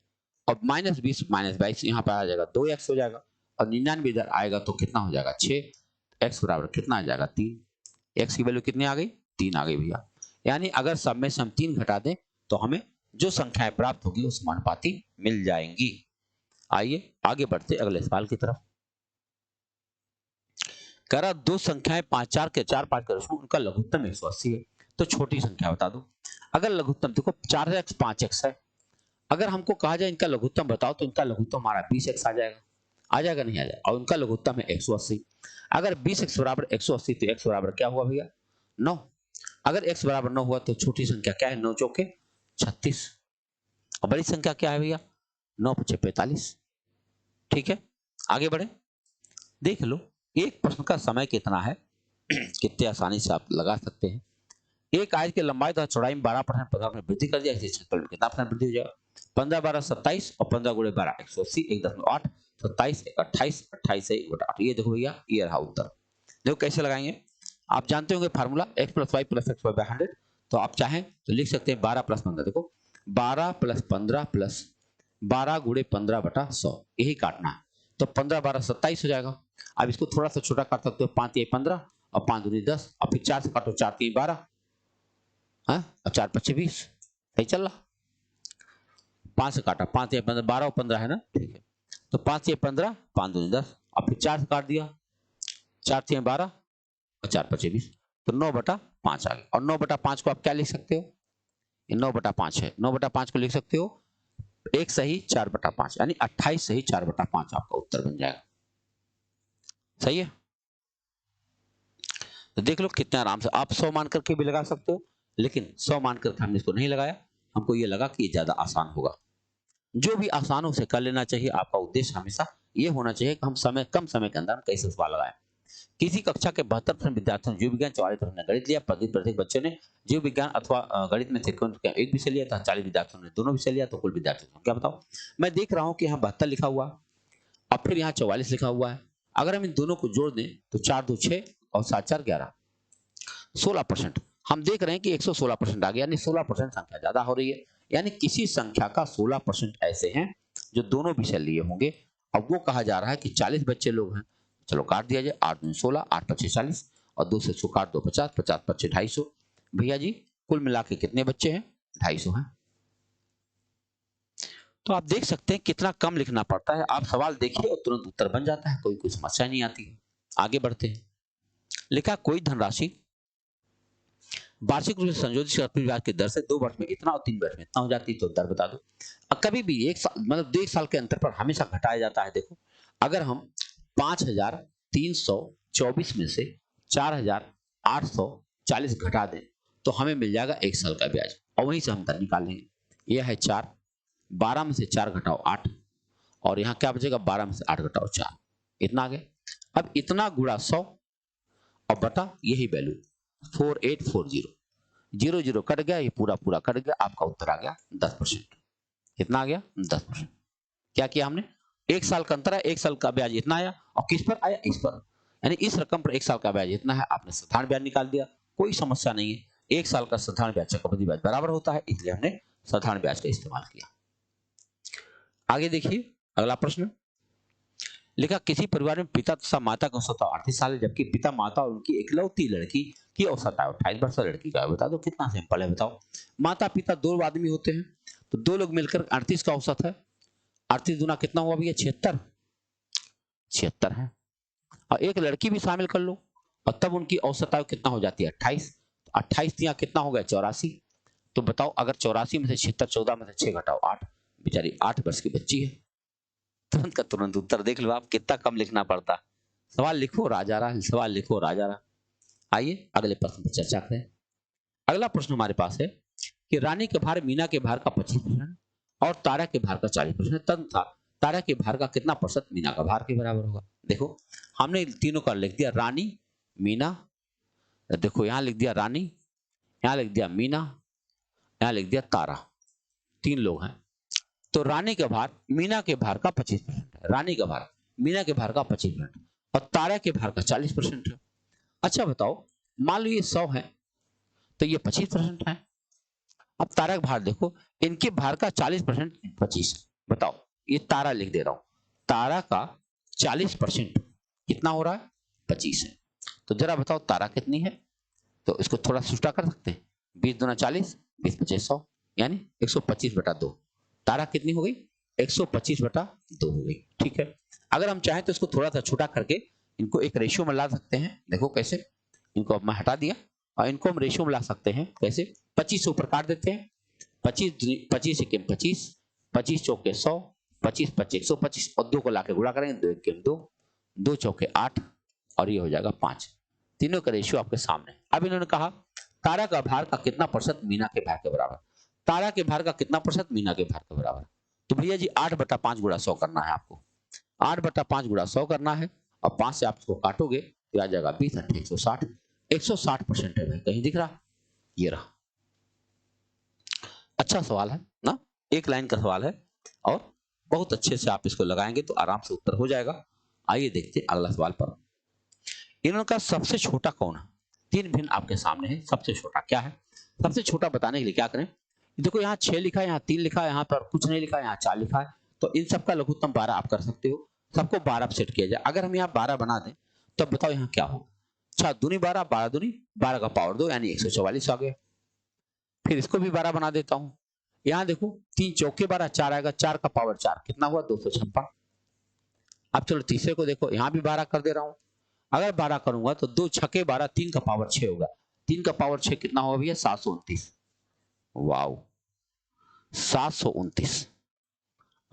Speaker 1: और -20 - 22 यहाँ पर आ जाएगा 2x हो जाएगा और 99 इधर आएगा तो कितना हो जाएगा? 6। x बराबर कितना आ जाएगा? 3। x की वैल्यू कितनी आ गई? 3 आ गई भैया। यानी अगर सब में से हम 3 घटा दें तो हमें जो संख्याएं प्राप्त होगी वो समानुपाती मिल जाएंगी। आइए आगे बढ़ते अगले सवाल की तरफ। कह रहा दो संख्याएं 5 4 के 4 5 के रेशो में उनका लघुत्तम 180 है, तो छोटी संख्या बता दो। अगर लघुत्तम देखो 4x 5x है, अगर हमको कहा जाए इनका लघुत्तम बताओ तो इनका लघुत्तम हमारा 20x आ जाएगा। आ जाएगा नहीं आ जाएगा? और उनका लघुत्तम है 180। अगर 20x बराबर 180 तो x बराबर क्या हुआ भैया? 9। अगर x बराबर 9 हुआ तो छोटी संख्या क्या है? 9 चौके 36 और बड़ी संख्या क्या है भैया? 9 5 45। ठीक है, आगे बढ़े। देख लो एक प्रश्न का समय कितना है, कितने आसानी से आप लगा सकते हैं। एक आयत की लंबाई तथा चौड़ाई में 12% 15% वृद्धि कर दिया, इससे क्षेत्रफल में कितना % वृद्धि हो जाएगा? 15 12 27 और 15 × 12 180, 1.8 27 28 28 1/8। ये देखो भैया, ये रहा उत्तर। देखो कैसे लगाएंगे, आप जानते होंगे फार्मूला x + y + x² / 100, तो आप चाहें तो लिख सकते हैं 12 + 15। देखो 12 + 15 + 12 × 15/100, यही काटना है। तो 15 12 27 हो जाएगा। अब इसको थोड़ा सा छोटा काट सकते हो, 5 × 15 और 5 × 10 और फिर 4 से काटो, 4 × 3 12, हाँ अब 4 5 20, सही चल रहा। 5 से काटा, 5 × 15 12 और 15 है ना, ठीक है। तो 5 × 15 5 × 10 और फिर 4 से काट दिया, 4 × 3 12 और 4 5 20, तो 9/5 आ गया। और 9/5 को आप क्या लिख सकते हो, ये 9/5 है, 9/5 को लिख सकते हो 1 सही 4/5, यानी 28 सही 4/5 आपका उत्तर बन जाएगा। सही है, तो देख लो कितने आराम से आप 100 मान करके भी लगा सकते हो, लेकिन 100 मान करके हमने इसको नहीं लगाया, हमको ये लगा कि ये ज्यादा आसान होगा। जो भी आसान हो उसे कर लेना चाहिए। आपका उद्देश्य हमेशा ये होना चाहिए कि हम कम समय के अंदर हम कैसे सवाल लगाएं। किसी कक्षा के 72% विद्यार्थियों ने जीव विज्ञान, 44% ने गणित लिया। प्रत्येक बच्चे ने जीव विज्ञान अथवा गणित में त्रिकोण का एक विषय लिया था। 40 विद्यार्थियों ने दोनों विषय लिया, तो कुल विद्यार्थियों की संख्या बताओ। मैं देख रहा हूं कि यहाँ 72 लिखा हुआ और फिर यहाँ 44 लिखा हुआ है। अगर हम इन दोनों को जोड़ दें तो 4 2 6 और 7 4 11, 16%। हम देख रहे हैं कि 116% आ गया, यानी 16% संख्या ज्यादा हो रही है। यानी किसी संख्या का 16% ऐसे हैं जो दोनों विषय लिए होंगे। अब वो कहा जा रहा है कि 40 बच्चे लोग हैं, चलो काट दिया जाए, 8 दूनी 16, 8 पच्चीस 40 और 2 से 100 काट दो 50, 50 पच्चीस 250। भैया जी कुल मिला के कितने बच्चे हैं, 250 हैं। तो आप देख सकते हैं कितना कम लिखना पड़ता है। आप सवाल देखिए और तुरंत उत्तर बन जाता है, कोई समस्या नहीं आती। आगे बढ़ते हैं। लिखा कोई धनराशि वार्षिक रूप से संशोधित चक्रवृद्धि ब्याज की दर से 2 वर्ष में इतना और 3 वर्ष में इतना हो जाती है, तो दर बता दो। कभी भी एक साल मतलब 1 साल के अंतर पर हमेशा घटाया जाता है। देखो अगर हम 5324 में से 4840 घटा दें तो हमें मिल जाएगा 1 साल का ब्याज, और वहीं से हम दर निकाल लेंगे। यह है 4, 12 में से 4 घटाओ 8, और यहाँ क्या बचेगा, 12 में से 8 घटाओ 4, इतना आ गया। अब इतना गुणा 100 और बटा यही वैल्यू 4840, 0 0 कट गया, ये पूरा पूरा कट गया, आपका उत्तर आ गया 10%। कितना आ गया, 10%। क्या किया हमने, 1 साल का अंतर है, 1 साल का ब्याज इतना आया, और किस पर आया, इस पर, यानी इस रकम पर 1 साल का ब्याज इतना है, आपने साधारण ब्याज निकाल दिया, कोई समस्या नहीं है। 1 साल का साधारण ब्याज चक्रवृद्धि ब्याज बराबर होता है, इसलिए हमने साधारण ब्याज का इस्तेमाल किया। आगे देखिए अगला प्रश्न। लिखा किसी परिवार में पिता तथा माता का औसत 38 साल है, जबकि पिता माता और उनकी इकलौती लड़की की औसत आयु 28 वर्ष, लड़की का बता दो। कितना सिंपल है, बताओ। माता पिता 2 आदमी होते हैं, तो 2 लोग मिलकर 38 का औसत है। 38 गुना कितना हुआ भैया, 76, 76 है। और एक लड़की भी शामिल कर लो, और तब उनकी औसत आयु कितना हो जाती है, 28। 28 यहाँ कितना हो गया, 84। तो बताओ अगर 84 में से 76, 14 में से 6 घटाओ 8, बेचारी 8 वर्ष की बच्ची है। तुरंत का तुरंत उत्तर देख लो आप, कितना कम लिखना पड़ता। सवाल लिखो राजा रहा, सवाल लिखो राजा रहा। आइए अगले प्रश्न पर चर्चा करें। अगला प्रश्न हमारे पास है कि रानी के भार मीना के भार का 25% और तारा के भार का 40% तथा तारा के भार का कितना प्रतिशत मीना का भार के बराबर होगा। देखो हमने तीनों का लिख दिया, रानी मीना, देखो यहां लिख दिया रानी, यहां लिख दिया मीना, यहां लिख दिया तारा, 3 लोग हैं। तो रानी का भार मीना के भार का 25% है, रानी का भार मीना के भार का 25% और तारा के भार का 40% है। अच्छा बताओ, मान लो ये 100 है तो ये 25% है। अब तारा का भार देखो, इनके भार का 40% 25, बताओ ये तारा लिख दे रहा हूं, तारा का 40% कितना हो रहा है, 25 है। तो जरा बताओ तारा कितनी है, तो इसको थोड़ा सुस्ता कर सकते हैं, 20 दूना 40, 20 पच्चीस 100, यानी 125/2। तारा कितनी हो गई, 125/2 हो गई। ठीक है, अगर हम चाहें तो इसको थोड़ा सा छोटा करके इनको एक रेशियो में ला सकते हैं। देखो कैसे, इनको अब मैं हटा दिया और इनको हम रेशियो में ला सकते हैं। कैसे, 25 से ऊपर काट देते हैं, 25 एक 25, 25 चौके 100, 25 25 125 और 2 को लाके गुणा करेंगे, 2 एक 2, 2 चौके 8 और ये हो जाएगा 5। तीनों का रेशियो आपके सामने। अब इन्होंने कहा तारा का भार का कितना प्रतिशत मीना के भार के बराबर, तारा के भार का कितना प्रतिशत मीना के भार के बराबर। तो भैया जी 8/5 गुणा 100 करना है आपको, 8/5 गुणा 100 करना है, और 5 से आप इसको काटोगे तो आ जाएगा 20 8 160, 160% है भाई, कहीं दिख रहा, ये रहा। अच्छा सवाल है ना, एक लाइन का सवाल है और बहुत अच्छे से आप इसको लगाएंगे तो आराम से उत्तर हो जाएगा। आइए देखते हैं अगला सवाल पर। इन्होंने कहा सबसे छोटा कौन है, 3 भिन्न आपके सामने है, सबसे छोटा क्या है। सबसे छोटा बताने के लिए क्या करें, देखो यहाँ 6 लिखा है, यहाँ 3 लिखा है, यहाँ पर कुछ नहीं लिखा है, यहाँ 4 लिखा है, तो इन सबका लघुत्तम 12 आप कर सकते हो। सबको 12 सेट किया जाए। अगर हम यहाँ 12 बना दें तो बताओ यहाँ क्या हो, 6 दूनी 12, 12 दूनी 12 का पावर 2 यानी 144 आ गया। फिर इसको भी 12 बना देता हूं, यहां देखो 3 चौके 12, 4 आएगा, 4 का पावर 4 कितना हुआ, 256। अब चलो तीसरे को देखो, यहां भी 12 कर दे रहा हूं, अगर 12 करूंगा तो 2 छके 12, 3 का पावर 6 होगा। 3 का पावर 6 कितना होगा भैया? 729। वाओ, 729।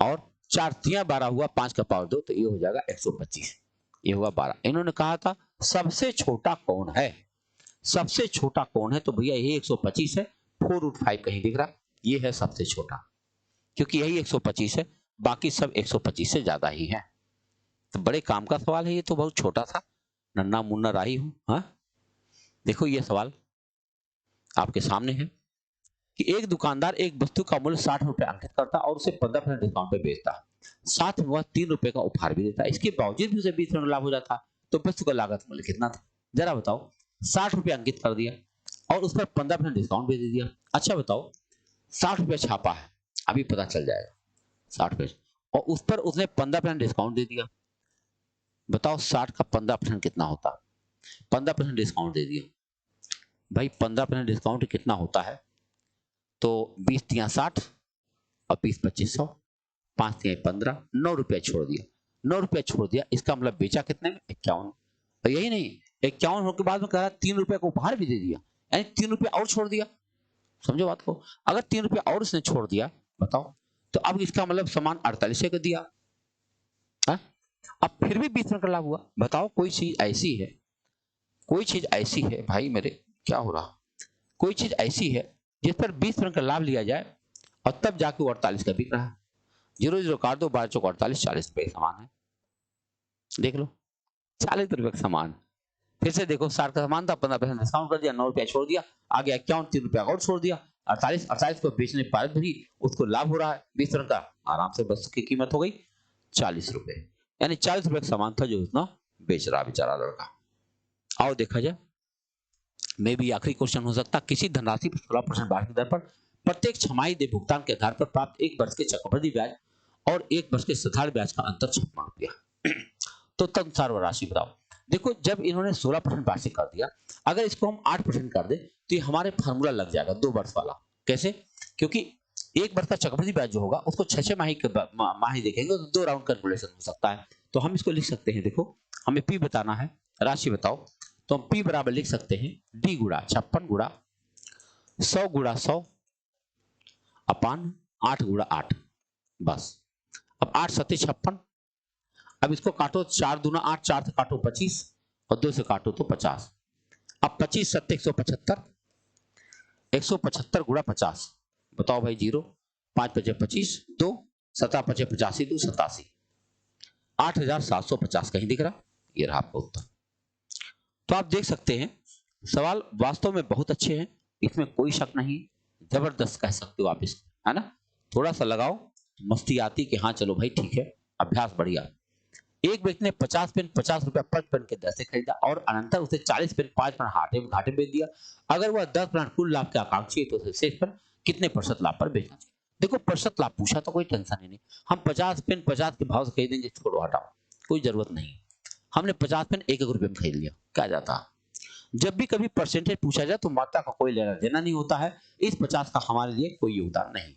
Speaker 1: और 4 तिया 12 हुआ, 5 का पावर 2, तो ये हो जाएगा 125। ये होगा 12। इन्होंने कहा था सबसे छोटा कौन है? सबसे छोटा कौन है? तो भैया ये 125 है। 4√5 कहीं दिख रहा? ये है सबसे छोटा, क्योंकि यही 125 है, बाकी सब 125 से ज्यादा ही है। तो बड़े काम का सवाल है ये, तो बहुत छोटा सा, नन्ना मुन्ना राही हूं। हाँ, देखो ये सवाल आपके सामने है कि एक दुकानदार एक वस्तु का मूल्य 60 रुपए अंकित करता और उसे 15% डिस्काउंट पे बेचता, साथ में वह 3 रुपए का उपहार भी देता, इसके बावजूद भी उसे 20% लाभ हो जाता, तो वस्तु का लागत मूल्य कितना था? जरा बताओ। 60 रुपए अंकित कर दिया और उस पर 15% डिस्काउंट भी दे दिया। अच्छा बताओ, 60 रुपए छापा है, अभी पता चल जाएगा 60 रुपए, और उस पर उसने 15% डिस्काउंट दे दिया। बताओ 60 का 15% कितना होता? 15% डिस्काउंट दे दिया भाई, 15% डिस्काउंट कितना होता है? तो 20 तिया 60 और 20 2500, 5 तिया 15, 9 रुपया छोड़ दिया। 9 रुपया छोड़ दिया, इसका मतलब बेचा कितने में? 51। और यही नहीं, 51 होने के बाद में कह रहा 3 रुपया का उपहार भी दे दिया, यानी 3 रुपया और छोड़ दिया। समझो बात को। अगर 3 रुपया और उसने छोड़ दिया, बताओ, तो अब इसका मतलब सामान 48 का दिया। हा? अब फिर भी 20% का लाभ हुआ। बताओ, कोई चीज ऐसी है, कोई चीज ऐसी है भाई मेरे, क्या हो रहा, कोई चीज ऐसी है जिस पर 20% का लाभ लिया जाए और तब जाके वो 48 का बिक रहा है। 0 0 काट दो, 12 चौक 48, 40 रुपए का सामान है। देख लो, 40 रुपए का सामान। फिर से देखो, 60 का सामान था, 15% डिस्काउंट कर दिया, 9 रुपया छोड़ दिया, आगे 51, 3 रुपया और छोड़ दिया, 48 को बेचने पर भी उसको लाभ हो रहा है 20% का। आराम से बस की कीमत हो गई 40 रुपए, यानी 40 रुपए का सामान था जो उतना बेच रहा बेचारा लड़का। आओ देखा जाए, में भी आखिरी क्वेश्चन हो सकता, किसी धनराशि पर 16% ब्याज की दर पर प्रत्येक छमाही दे भुगतान के आधार पर प्राप्त 1 वर्ष के चक्रवृद्धि ब्याज और 1 वर्ष के साधारण ब्याज का अंतर 56 रुपया। तो तदनुसार वह राशि बताओ। देखो, जब इन्होंने 16% वार्षिक कर दिया, अगर इसको हम 8% कर दे तो ये हमारे फार्मूला लग जाएगा 2 वर्ष वाला। कैसे? क्योंकि 1 वर्ष का चक्रवृद्धि ब्याज जो होगा उसको 6 माही के माही देखेंगे तो 2 राउंड कैलकुलेशन हो सकता है। तो हम इसको लिख सकते हैं, देखो हमें पी बताना है, राशि बताओ, तो हम पी बराबर लिख सकते हैं डी गुड़ा 56 गुड़ा 100 गुड़ा 100 अपान 8 गुड़ा 8, बस। अब 8 सत्ते 56, अब इसको काटो, 4 दूना 8, 4 से काटो 25 और 2 से काटो तो 50। अब 25 सत्ते 175, 175 गुड़ा 50, बताओ भाई 0, 5 पचे 25, 2 17 पचे 85, 2 87, 8750 कहीं दिख रहा? ये रहा आपका उत्तर। तो आप देख सकते हैं सवाल वास्तव में बहुत अच्छे हैं, इसमें कोई शक नहीं, जबरदस्त कह सकते हो आप इसको, है ना? थोड़ा सा लगाओ, मस्ती आती कि हाँ चलो भाई ठीक है, अभ्यास बढ़िया। एक व्यक्ति ने 50 पेन 50 रुपया पर पेन के दर से खरीदा और अनंतर उसे 40 पेन 5 पेन घाटे में बेच दिया। अगर वह 10% कुल लाभ के आकांक्षी है तो उसे शेष पेन कितने प्रतिशत लाभ पर बेचना चाहिए? देखो, प्रतिशत लाभ पूछा तो कोई टेंशन ही नहीं, हम 50 पेन 50 के भाव से खरीदेंगे, छोड़ो हटाओ, कोई जरूरत नहीं। हमने 50 पेन 1 रुपए में खरीद लिया, क्या जाता? जब भी कभी परसेंटेज पूछा जाए तो मात्रा का कोई लेना देना नहीं होता है, इस 50 का हमारे लिए कोई योगदान नहीं।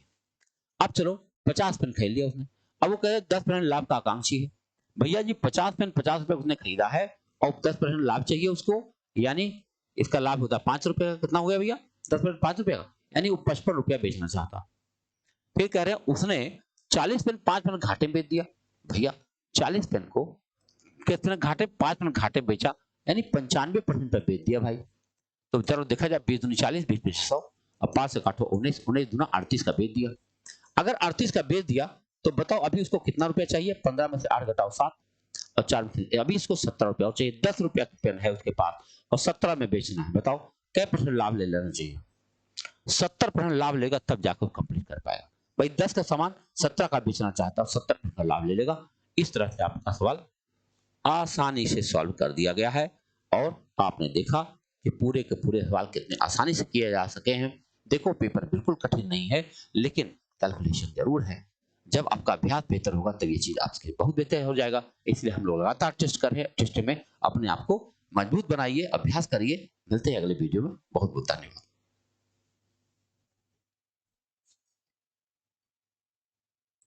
Speaker 1: अब चलो 50 पेन खरीद लिया उसने, अब वो कह रहे 10% लाभ का आकांक्षी है। भैया जी 50 पेन 50 रुपए उसने खरीदा है और 10% लाभ चाहिए उसको, यानी इसका लाभ होता 5 रुपए का। कितना हो गया भैया? 10% 5 रुपए का, यानी वो 55 रुपया बेचना चाहता। फिर कह रहे हैं उसने 40 पेन 5 पेन घाटे में बेच दिया। भैया 40 पेन को कितने घाटे? 5 पेन घाटे बेचा, यानी 95% पर बेच दिया भाई। तो चलो देखा जाए, 20 दूनी 40, 20 पीछे 100, अब 5 से काटो 19, 19 दूना 38 का बेच दिया। अगर 38 का बेच दिया तो बताओ अभी उसको कितना रुपया चाहिए? 15 में से 8 घटाओ 7 और 4 में से, अभी इसको 17 रुपया और चाहिए। 10 रुपया का पेन है उसके पास और 17 में बेचना है, बताओ क्या % लाभ ले लेना चाहिए? 70% लाभ लेगा तब जाकर कंप्लीट कर पाएगा। भाई 10 का सामान 17 का बेचना चाहता है, 70% का लाभ ले लेगा। इस तरह से आपका सवाल आसानी से सॉल्व कर दिया गया है और आपने देखा कि पूरे के पूरे सवाल कितने आसानी से किए जा सके हैं। देखो, पेपर बिल्कुल कठिन नहीं है, लेकिन कैलकुलेशन जरूर है। जब आपका अभ्यास बेहतर होगा तब ये चीज आपके बहुत बेहतर हो जाएगा। इसलिए हम लोग लगातार टेस्ट कर रहे हैं, टेस्ट में अपने आप को मजबूत बनाइए, अभ्यास करिए। मिलते हैं अगले वीडियो में। बहुत बहुत धन्यवाद।